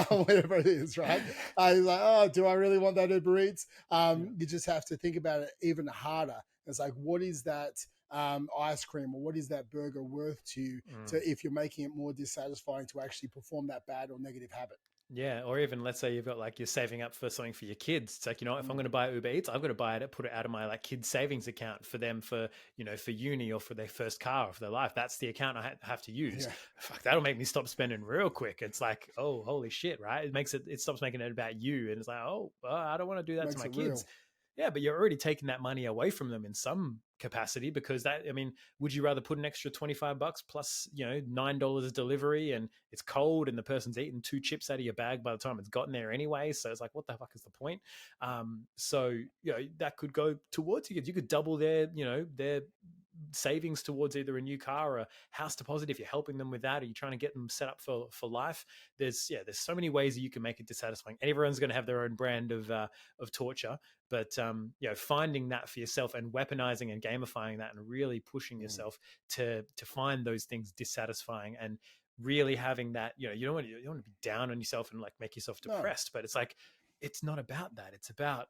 whatever it is, right? He's like, oh, do I really want that Uber Eats? You just have to think about it even harder. It's like, what is that ice cream or what is that burger worth to you if you're making it more dissatisfying to actually perform that bad or negative habit? Yeah, or even let's say you've got like you're saving up for something for your kids. It's like, if I'm going to buy Uber Eats, I've got to buy it, put it out of my like kids savings account for them for, for uni or for their first car or for their life. That's the account I have to use. Yeah. Fuck, that'll make me stop spending real quick. It's like, oh, holy shit, right? It stops making it about you. And it's like, oh, I don't want to do that to my kids. Real. Yeah, but you're already taking that money away from them in some capacity because would you rather put an extra $25 plus, $9 delivery and it's cold and the person's eaten 2 chips out of your bag by the time it's gotten there anyway? So it's like, what the fuck is the point? So, that could go towards you. You could double their savings towards either a new car or a house deposit if you're helping them with that, or you're trying to get them set up for life. There's so many ways that you can make it dissatisfying, and everyone's going to have their own brand of torture. But finding that for yourself and weaponizing and gamifying that and really pushing yourself to find those things dissatisfying and really having that, you don't want to be down on yourself and like make yourself depressed. But it's like, it's not about that. It's about,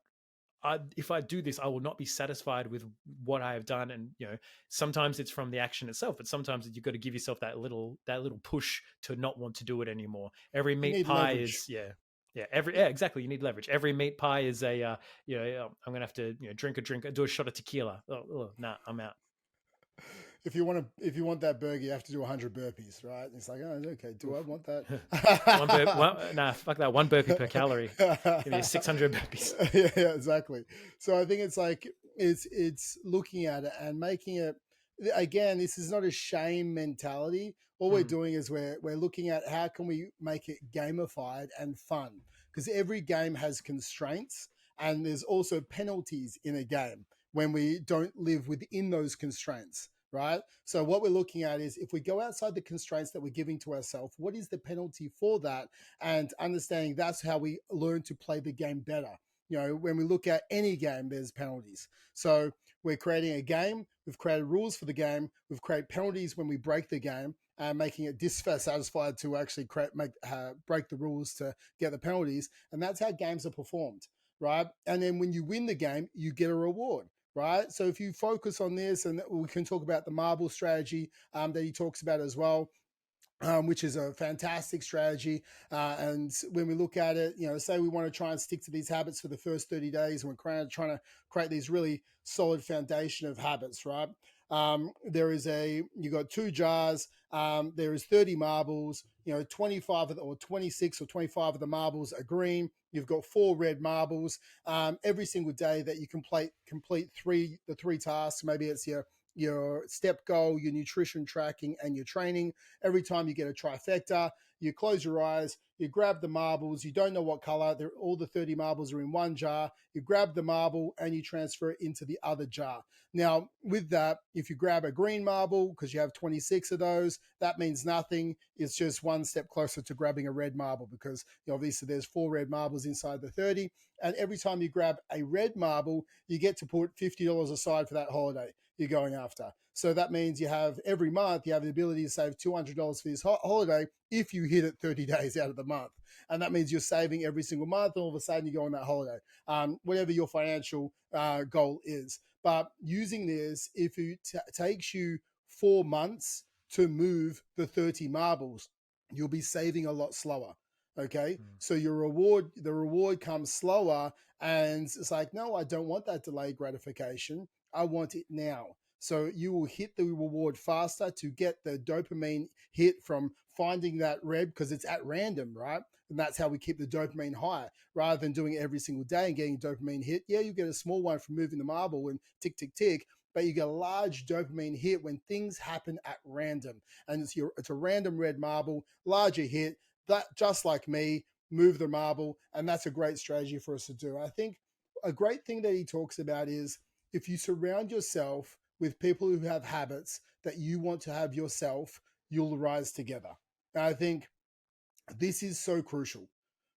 if I do this, I will not be satisfied with what I have done. And, sometimes it's from the action itself, but sometimes you've got to give yourself that little push to not want to do it anymore. Every meat pie leverage. Exactly. You need leverage. Every meat pie is a, I'm going to have to, do a shot of tequila. Nah, I'm out. If you want that burger, you have to do 100 burpees, right? And it's like, oh, okay. Do I want that? Fuck that. 1 burpee per calorie. Give me 600 burpees. Yeah, exactly. So I think it's like it's looking at it and making it. Again, this is not a shame mentality. All we're doing is we're looking at how can we make it gamified and fun, because every game has constraints and there's also penalties in a game when we don't live within those constraints. Right? So what we're looking at is if we go outside the constraints that we're giving to ourselves, what is the penalty for that? And understanding that's how we learn to play the game better. When we look at any game, there's penalties. So we're creating a game. We've created rules for the game. We've created penalties when we break the game and making it dissatisfied to actually break the rules to get the penalties. And that's how games are performed, right? And then when you win the game, you get a reward. Right. So if you focus on this, and we can talk about the marble strategy that he talks about as well, which is a fantastic strategy. And when we look at it, say we want to try and stick to these habits for the first 30 days, and we're trying to create these really solid foundation of habits, right? You got 2 jars. There is 30 marbles, 25 or 26 or 25 of the marbles are green. You've got 4 red marbles. Every single day that you complete the 3 tasks. Maybe it's your step goal, your nutrition tracking, and your training. Every time you get a trifecta, you close your eyes, you grab the marbles. You don't know what color. All the 30 marbles are in one jar. You grab the marble and you transfer it into the other jar. Now, with that, if you grab a green marble, because you have 26 of those, that means nothing. It's just one step closer to grabbing a red marble, because obviously there's 4 red marbles inside the 30. And every time you grab a red marble, you get to put $50 aside for that holiday you're going after. So that means every month, you have the ability to save $200 for this holiday if you hit it 30 days out of the month. And that means you're saving every single month. All of a sudden, you go on that holiday, whatever your financial goal is. But using this, if it takes you 4 months to move the 30 marbles, you'll be saving a lot slower. Okay. So the reward comes slower, and it's like, no, I don't want that delayed gratification. I want it now. So you will hit the reward faster to get the dopamine hit from finding that red, because it's at random, right? And that's how we keep the dopamine high, rather than doing it every single day and getting dopamine hit. Yeah, you get a small one from moving the marble and tick, tick, tick, but you get a large dopamine hit when things happen at random. And it's a random red marble, larger hit, that just like me, move the marble. And that's a great strategy for us to do. I think a great thing that he talks about is if you surround yourself with people who have habits that you want to have yourself, you'll rise together. And I think this is so crucial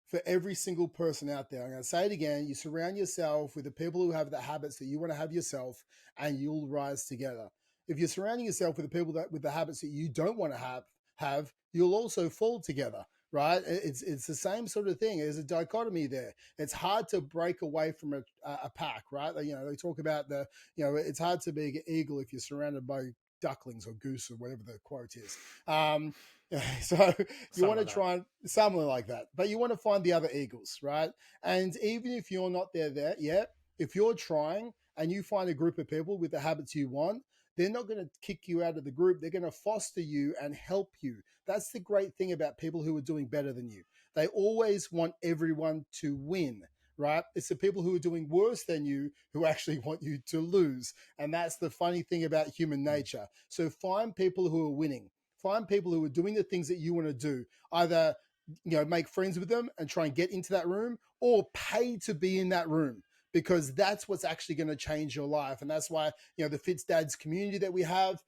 for every single person out there. I'm going to say it again. You surround yourself with the people who have the habits that you want to have yourself, and you'll rise together. if you're surrounding yourself with the people that with the habits that you don't want to have, you'll also fall together. Right? It's the same sort of thing. There's a dichotomy there. It's hard to break away from a pack, right? They talk about it's hard to be an eagle if you're surrounded by ducklings or goose or whatever the quote is. So you want to try and something like that, but you want to find the other eagles, right? And even if you're not there yet, if you're trying and you find a group of people with the habits you want, they're not going to kick you out of the group. They're going to foster you and help you. That's the great thing about people who are doing better than you. They always want everyone to win, right? It's the people who are doing worse than you who actually want you to lose. And that's the funny thing about human nature. So find people who are winning. Find people who are doing the things that you want to do. Either make friends with them and try and get into that room, or pay to be in that room, because that's what's actually going to change your life. And that's why, the Fitz Dads community that we have,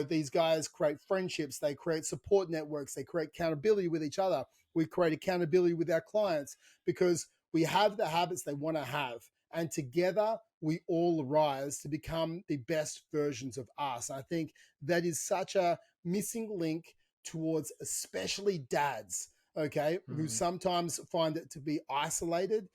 these guys create friendships, they create support networks, they create accountability with each other. We create accountability with our clients because we have the habits they want to have. And together we all rise to become the best versions of us. I think that is such a missing link towards especially dads, okay, who sometimes find it to be isolated.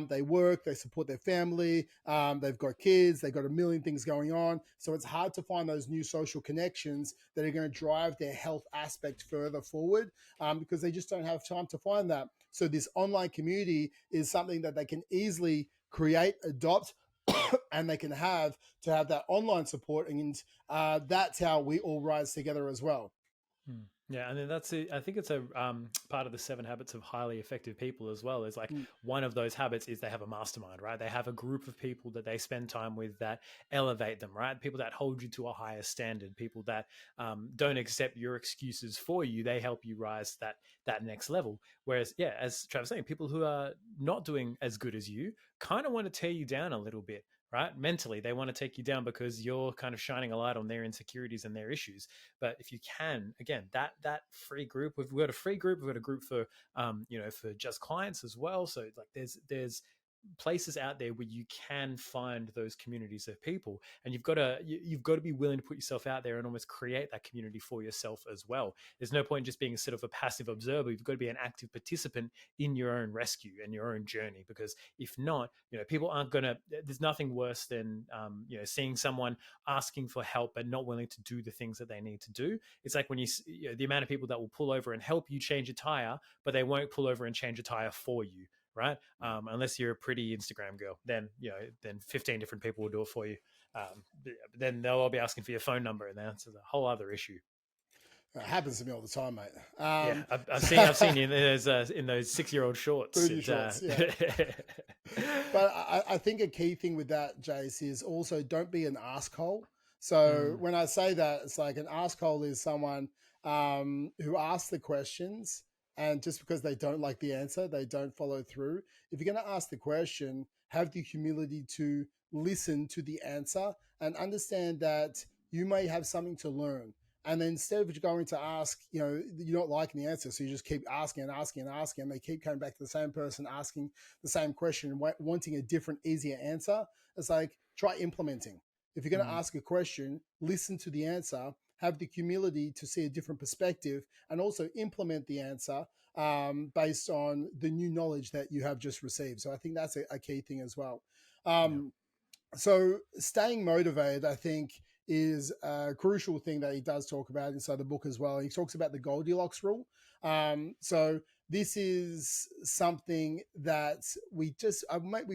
They work, they support their family, they've got kids, they've got a million things going on. So it's hard to find those new social connections that are going to drive their health aspect further forward, because they just don't have time to find that. So this online community is something that they can easily create, adopt, and they can have that online support. And that's how we all rise together as well. Yeah, and then I think it's a part of the 7 habits of highly effective people as well. Is like one of those habits is they have a mastermind, right? They have a group of people that they spend time with that elevate them, right? People that hold you to a higher standard, people that don't accept your excuses for you. They help you rise that next level. Whereas, yeah, as Travis was saying, people who are not doing as good as you kind of want to tear you down a little bit. Right? Mentally, they want to take you down because you're kind of shining a light on their insecurities and their issues. But if you can, again, that free group, we've got a free group, we've got a group for, for just clients as well. So like there's places out there where you can find those communities of people, and you've got to be willing to put yourself out there and almost create that community for yourself as well. There's no point in just being sort of a passive observer. You've got to be an active participant in your own rescue and your own journey, because if not, people aren't gonna. There's nothing worse than seeing someone asking for help but not willing to do the things that they need to do. It's like when the amount of people that will pull over and help you change a tire, but they won't pull over and change a tire for you. Right? Unless you're a pretty Instagram girl, then 15 different people will do it for you. But then they'll all be asking for your phone number, and that's a whole other issue. It happens to me all the time, mate. Yeah, I've seen you in those 6-year-old shorts. Shorts, yeah. But I think a key thing with that, Jace, is also don't be an asshole. So when I say that, it's like an asshole is someone who asks the questions, and just because they don't like the answer, they don't follow through. If you're going to ask the question, have the humility to listen to the answer and understand that you may have something to learn. And then instead of going to ask, you're not liking the answer, so you just keep asking and asking and asking, and they keep coming back to the same person asking the same question and wanting a different, easier answer. It's like, try implementing. If you're going to ask a question, listen to the answer, have the humility to see a different perspective, and also implement the answer based on the new knowledge that you have just received. So I think that's a key thing as well. So staying motivated, I think, is a crucial thing that he does talk about inside the book as well. He talks about the Goldilocks rule. So this is something that we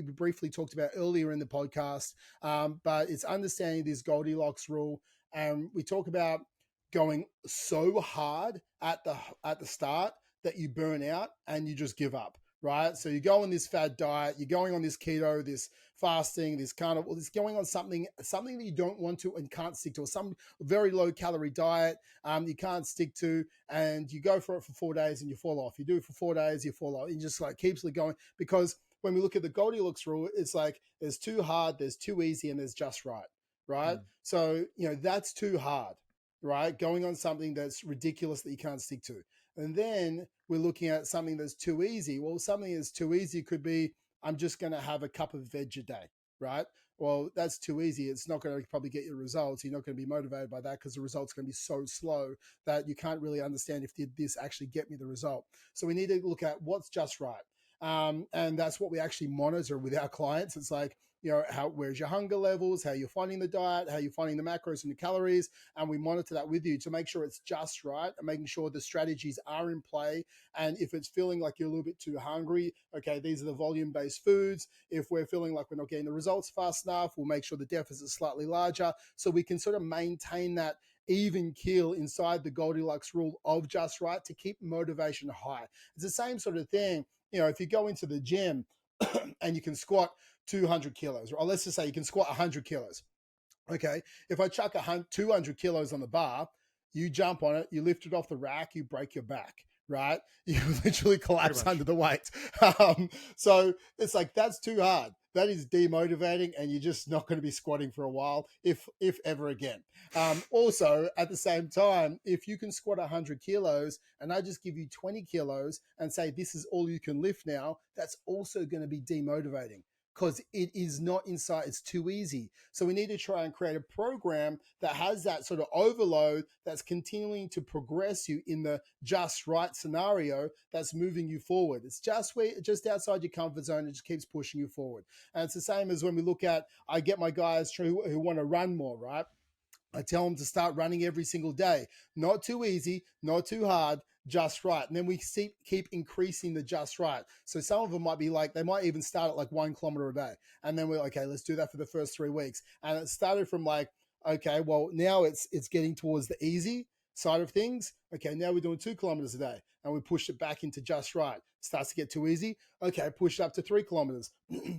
briefly talked about earlier in the podcast, but it's understanding this Goldilocks rule. And we talk about going so hard at the start that you burn out and you just give up, right? So you go on this fad diet, you're going on this keto, this fasting, this carnivore, this going on something that you don't want to and can't stick to, or some very low calorie diet you can't stick to, and you go for it for 4 days and you fall off. You do it for 4 days, you fall off. It just like keeps going, because when we look at the Goldilocks rule, it's like there's too hard, there's too easy, and there's just right? So, that's too hard, right? Going on something that's ridiculous that you can't stick to. And then we're looking at something that's too easy. Well, something that's too easy could be, I'm just going to have a cup of veg a day, right? Well, that's too easy. It's not going to probably get you results. You're not going to be motivated by that because the result's going to be so slow that you can't really understand if did this actually get me the result. So we need to look at what's just right. And that's what we actually monitor with our clients. It's like, where's your hunger levels, how you're finding the diet, how you're finding the macros and the calories, and we monitor that with you to make sure it's just right and making sure the strategies are in play. And if it's feeling like you're a little bit too hungry, okay, these are the volume-based foods. If we're feeling like we're not getting the results fast enough, we'll make sure the deficit is slightly larger so we can sort of maintain that even keel inside the Goldilocks rule of just right to keep motivation high. It's the same sort of thing. If you go into the gym and you can squat 200 kilos, or let's just say you can squat 100 kilos. Okay, if I chuck 200 kilos on the bar, you jump on it, you lift it off the rack, you break your back, right? You literally Pretty collapse much. under the weight. So it's like, that's too hard. That is demotivating, and you're just not going to be squatting for a while, if ever again. Also, at the same time, if you can squat 100 kilos and I just give you 20 kilos and say this is all you can lift now, that's also going to be demotivating because it is not inside. It's too easy. So we need to try and create a program that has that sort of overload that's continuing to progress you in the just right scenario that's moving you forward. It's just outside your comfort zone. It just keeps pushing you forward. And it's the same as when we look at, I get my guys who want to run more, right? I tell them to start running every single day. Not too easy, not too hard, just right. And then we keep increasing the just right. So some of them might be like, they might even start at like 1 kilometer a day. And then we're like, okay, let's do that for the first 3 weeks. And it started from like, okay, well, now it's getting towards the easy side of things. Okay, now we're doing 2 kilometers a day. And we pushed it back into just right. Starts to get too easy. Okay, push it up to 3 kilometers.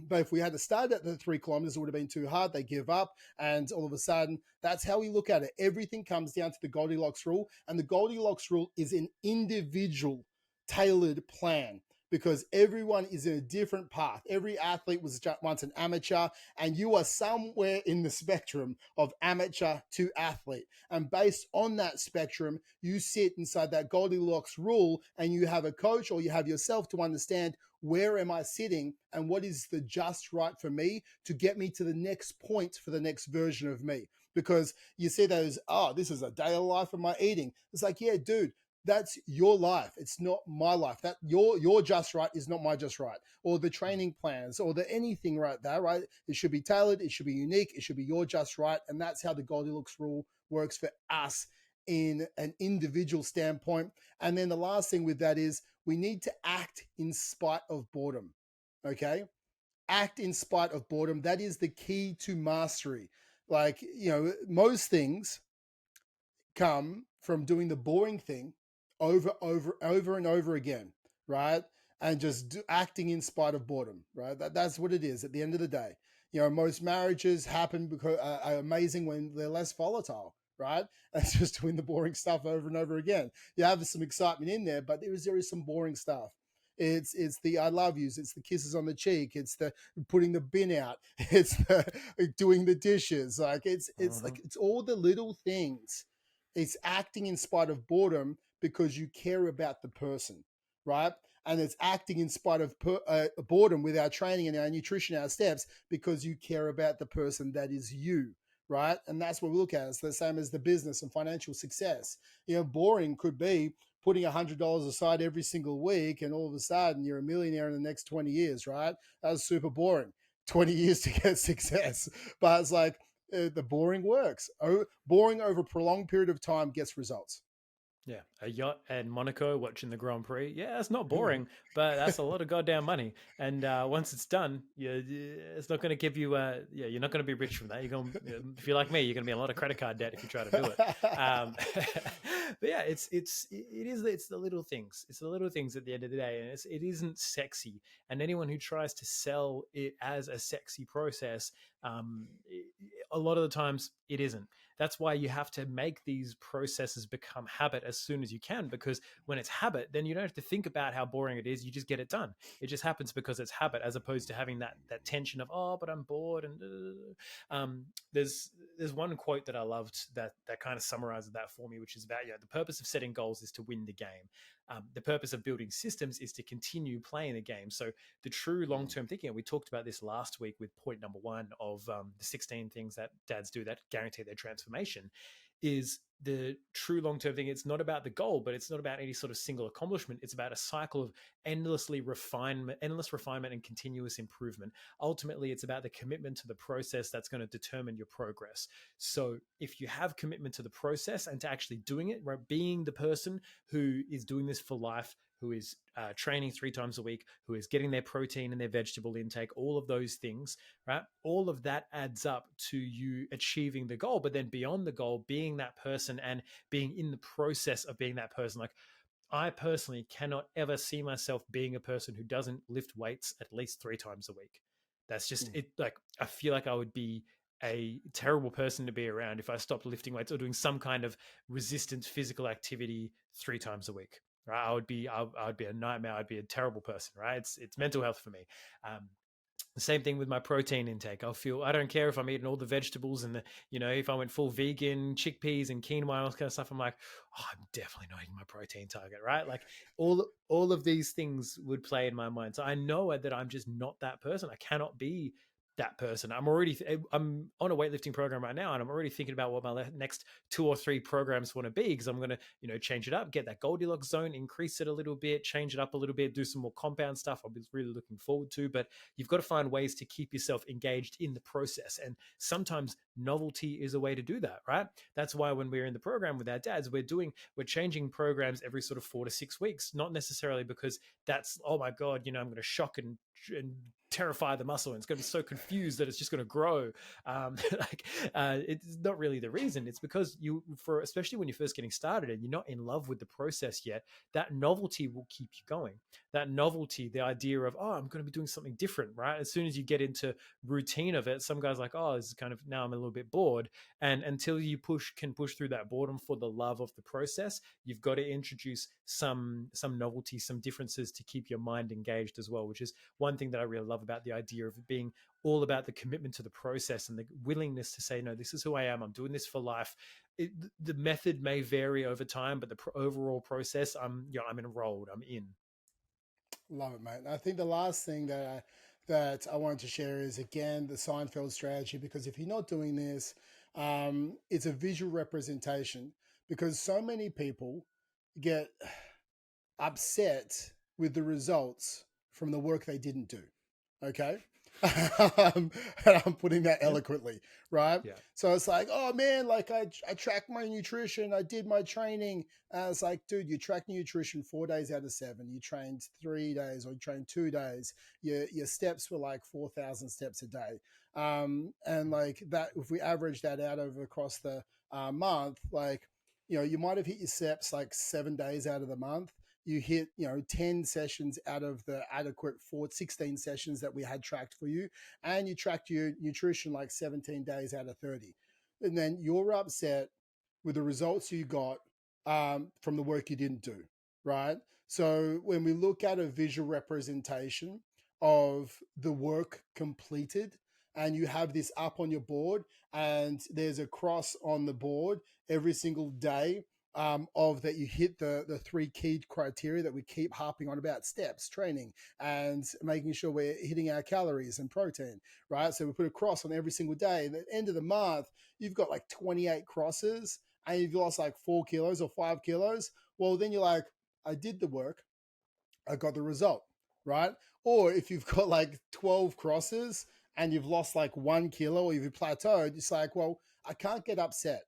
But if we had to start at the 3 kilometers, it would have been too hard. They give up. And all of a sudden, that's how we look at it. Everything comes down to the Goldilocks rule. And the Goldilocks rule is an individual tailored plan because everyone is in a different path. Every athlete was once an amateur, and you are somewhere in the spectrum of amateur to athlete. And based on that spectrum, you sit inside that Goldilocks rule, and you have a coach or you have yourself to understand, where am I sitting and what is the just right for me to get me to the next point for the next version of me. Because you see those, oh, this is a day of life of my eating. It's like, yeah, dude, that's your life. It's not my life. That your just right is not my just right. Or the training plans or the anything right there, right? It should be tailored. It should be unique. It should be your just right. And that's how the Goldilocks rule works for us in an individual standpoint. And then the last thing with that is we need to act in spite of boredom. Okay? Act in spite of boredom. That is the key to mastery. Like, most things come from doing the boring thing over and over again, right? And just acting in spite of boredom, right? That's what it is at the end of the day. Most marriages happen because are amazing when they're less volatile, right? It's just doing the boring stuff over and over again. You have some excitement in there, but there is some boring stuff. It's the I love yous, it's the kisses on the cheek, it's the putting the bin out, it's the doing the dishes. Like it's all the little things. It's acting in spite of boredom because you care about the person, right? And it's acting in spite of boredom with our training and our nutrition, our steps, because you care about the person that is you, right? And that's what we look at. It's the same as the business and financial success. Boring could be putting $100 aside every single week, and all of a sudden you're a millionaire in the next 20 years, right? That's super boring. 20 years to get success. But it's like, the boring works. Boring over a prolonged period of time gets results. Yeah, a yacht and Monaco watching the Grand Prix. Yeah, it's not boring, but that's a lot of goddamn money. And once it's done, it's not going to give you. You're not going to be rich from that. You're going, if you're like me, you're going to be in a lot of credit card debt if you try to do it. But yeah, it's the little things. It's the little things at the end of the day, and it isn't sexy. And anyone who tries to sell it as a sexy process, a lot of the times it isn't. That's why you have to make these processes become habit as soon as you can, because when it's habit, then you don't have to think about how boring it is. You just get it done. It just happens because it's habit, as opposed to having that tension of, oh, but I'm bored. And there's one quote that I loved that kind of summarizes that for me, which is about, the purpose of setting goals is to win the game. The purpose of building systems is to continue playing the game. So the true long-term thinking, and we talked about this last week with point number one of the 16 things that dads do that guarantee their transformation, is the true long-term thing. It's not about the goal, but it's not about any sort of single accomplishment. It's about a cycle of endless refinement and continuous improvement. Ultimately, it's about the commitment to the process that's going to determine your progress. So if you have commitment to the process and to actually doing it, right, being the person who is doing this for life, who is training 3 times a week, who is getting their protein and their vegetable intake, all of those things, right? All of that adds up to you achieving the goal. But then beyond the goal, being that person and being in the process of being that person. Like, I personally cannot ever see myself being a person who doesn't lift weights at least 3 times a week. That's just it. Like, I feel like I would be a terrible person to be around if I stopped lifting weights or doing some kind of resistance physical activity 3 times a week. Right? I would be a nightmare. I'd be a terrible person. Right? It's mental health for me. The same thing with my protein intake. I don't care if I'm eating all the vegetables and if I went full vegan, chickpeas and quinoa and all that kind of stuff, I'm like, oh, I'm definitely not hitting my protein target, right? Like all of these things would play in my mind. So I know that I'm just not that person. I cannot be that person. I'm on a weightlifting program right now, and I'm already thinking about what my next 2 or 3 programs want to be, because I'm going to, change it up, get that Goldilocks zone, increase it a little bit, change it up a little bit, do some more compound stuff. I'll be really looking forward to, but you've got to find ways to keep yourself engaged in the process. And sometimes novelty is a way to do that, right? That's why when we're in the program with our dads, we're changing programs every sort of 4 to 6 weeks, not necessarily because that's, oh my God, I'm going to shock and terrify the muscle and it's going to be so confused that it's just going to grow. It's not really the reason. It's because especially when you're first getting started and you're not in love with the process yet, that novelty will keep you going. That novelty, the idea of, oh, I'm going to be doing something different, right? As soon as you get into routine of it, some guys are like, oh, this is kind of, now I'm a little bit bored. And until you can push through that boredom for the love of the process, you've got to introduce some novelty, some differences to keep your mind engaged as well, which is one thing that I really love about the idea of being all about the commitment to the process and the willingness to say, no, this is who I am. I'm doing this for life. The method may vary over time, but the overall process, I'm enrolled, I'm in. Love it, mate. I think the last thing that I wanted to share is, again, the Seinfeld strategy, because if you're not doing this, it's a visual representation, because so many people get upset with the results from the work they didn't do. Okay. And I'm putting that eloquently, right? Yeah. So it's like, oh man, like I tracked my nutrition, I did my training. And it's like, dude, you tracked nutrition 4 days out of 7. You trained 3 days, or you trained 2 days. Your steps were like 4,000 steps a day. And like that, if we average that out across the month, like, you might have hit your steps like 7 days out of the month. You hit, 10 sessions out of the adequate 16 sessions that we had tracked for you. And you tracked your nutrition like 17 days out of 30. And then you're upset with the results you got from the work you didn't do, right? So when we look at a visual representation of the work completed, and you have this up on your board, and there's a cross on the board every single day, of that you hit the 3 key criteria that we keep harping on about: steps, training, and making sure we're hitting our calories and protein, right? So we put a cross on every single day. And at the end of the month, you've got like 28 crosses and you've lost like 4 kilos or 5 kilos. Well, then you're like, I did the work, I got the result, right? Or if you've got like 12 crosses and you've lost like 1 kilo, or you've plateaued, it's like, well, I can't get upset,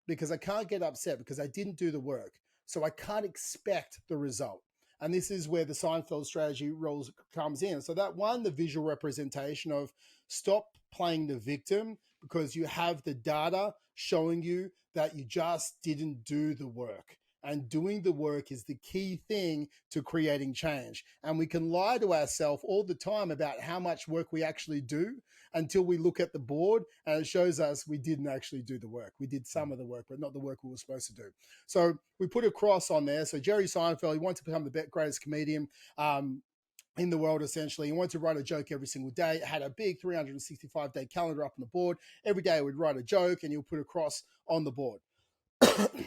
because I didn't do the work. So I can't expect the result. And this is where the Seinfeld strategy rules comes in. So that one, the visual representation of stop playing the victim, because you have the data showing you that you just didn't do the work. And doing the work is the key thing to creating change. And we can lie to ourselves all the time about how much work we actually do, until we look at the board and it shows us we didn't actually do the work. We did some of the work, but not the work we were supposed to do. So we put a cross on there. So Jerry Seinfeld, he wanted to become the greatest comedian in the world, essentially. He wanted to write a joke every single day. It had a big 365-day calendar up on the board. Every day he would write a joke and he'll put a cross on the board.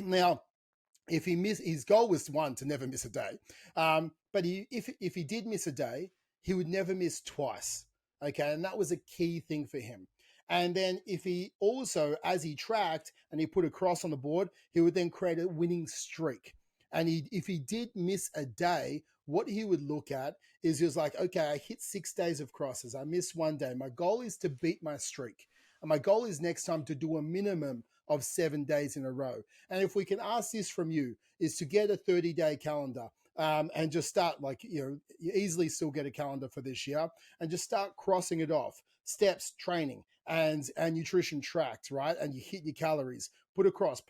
Now, if he missed, his goal was one, to never miss a day. But if he did miss a day, he would never miss twice. Okay, and that was a key thing for him. And then if he also, as he tracked and he put a cross on the board, he would then create a winning streak. And if he did miss a day, what he would look at is he was like, okay, I hit 6 days of crosses. I missed one day. My goal is to beat my streak. And my goal is next time to do a minimum of 7 days in a row. And if we can ask this from you, is to get a 30-day calendar and just start, like, you easily still get a calendar for this year and just start crossing it off. Steps, training, and nutrition tracked, right? And you hit your calories, put across.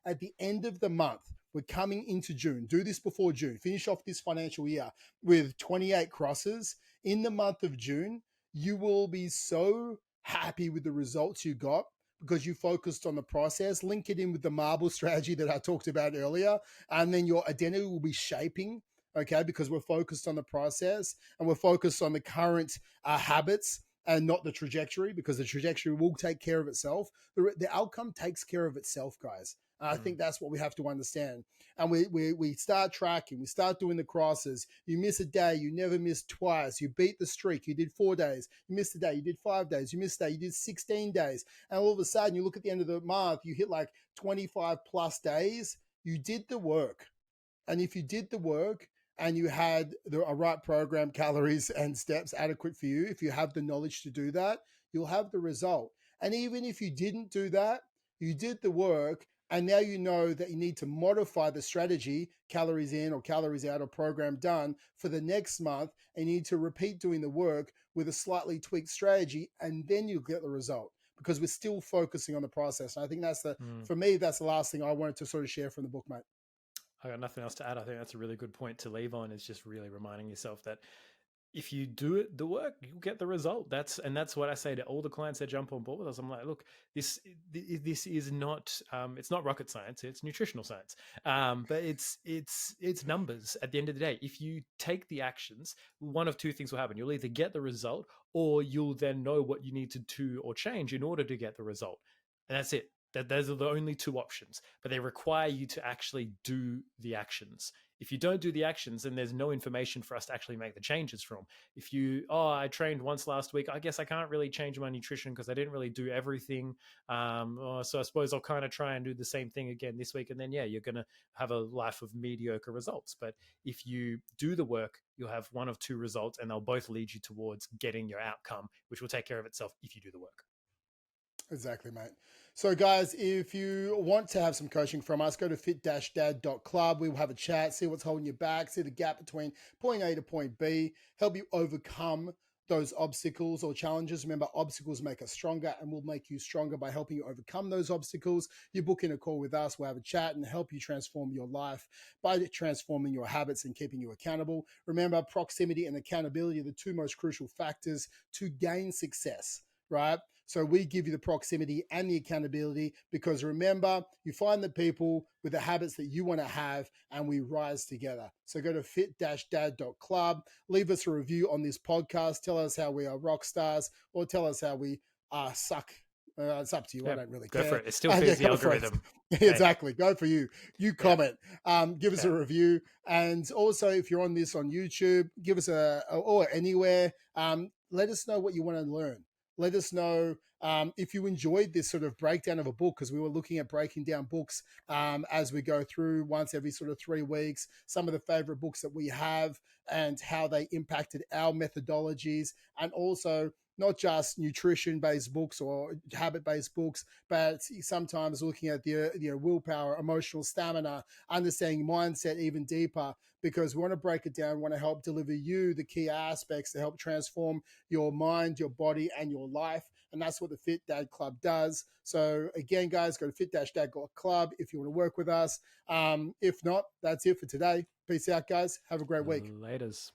At the end of the month, we're coming into June. Do this before June. Finish off this financial year with 28 crosses. In the month of June, you will be so happy with the results you got because you focused on the process. Link it in with the marble strategy that I talked about earlier. And then your identity will be shaping, okay, because we're focused on the process and we're focused on the current habits and not the trajectory, because the trajectory will take care of itself. The outcome takes care of itself, guys. I think that's what we have to understand. And we start tracking, we start doing the crosses. You miss a day, you never miss twice. You beat the streak, you did 4 days. You missed a day, you did 5 days. You missed a day, you did 16 days. And all of a sudden, you look at the end of the month, you hit like 25 plus days. You did the work. And if you did the work and you had a right program, calories and steps adequate for you, if you have the knowledge to do that, you'll have the result. And even if you didn't do that, you did the work, and now you know that you need to modify the strategy, calories in or calories out or program done, for the next month, and you need to repeat doing the work with a slightly tweaked strategy, and then you'll get the result, because we're still focusing on the process. And I think that's for me, that's the last thing I wanted to sort of share from the book, mate. I got nothing else to add. I think that's a really good point to leave on, is just really reminding yourself that if you do the work, you get the result. That's what I say to all the clients that jump on board with us. I'm like, look, this is not it's not rocket science, it's nutritional science. But it's numbers at the end of the day. If you take the actions, one of two things will happen. You'll either get the result, or you'll then know what you need to do or change in order to get the result. And that's it. Those are the only two options, but they require you to actually do the actions. If you don't do the actions, then there's no information for us to actually make the changes from. If I trained once last week, I guess I can't really change my nutrition because I didn't really do everything. So I suppose I'll kind of try and do the same thing again this week. And then, you're going to have a life of mediocre results. But if you do the work, you'll have one of two results, and they'll both lead you towards getting your outcome, which will take care of itself if you do the work. Exactly, mate. So, guys, if you want to have some coaching from us, go to fit-dad.club. We will have a chat, see what's holding you back, see the gap between point A to point B, help you overcome those obstacles or challenges. Remember, obstacles make us stronger, and we'll make you stronger by helping you overcome those obstacles. You book in a call with us, we'll have a chat and help you transform your life by transforming your habits and keeping you accountable. Remember, proximity and accountability are the two most crucial factors to gain success, right? So we give you the proximity and the accountability, because remember, you find the people with the habits that you want to have, and we rise together. So go to fit-dad.club, leave us a review on this podcast, tell us how we are rock stars, or tell us how we suck. It's up to you. I don't really care. Go for it. It still feeds the algorithm. Exactly. Go for you. You comment. Give us a review. And also, if you're on this on YouTube, give us or anywhere, let us know what you want to learn. Let us know if you enjoyed this sort of breakdown of a book, because we were looking at breaking down books as we go through once every sort of 3 weeks, some of the favorite books that we have and how they impacted our methodologies, and also not just nutrition-based books or habit-based books, but sometimes looking at the willpower, emotional stamina, understanding mindset even deeper, because we want to break it down. We want to help deliver you the key aspects to help transform your mind, your body, and your life. And that's what the Fit Dad Club does. So again, guys, go to fit-dad.club if you want to work with us. If not, that's it for today. Peace out, guys. Have a great week. Laters.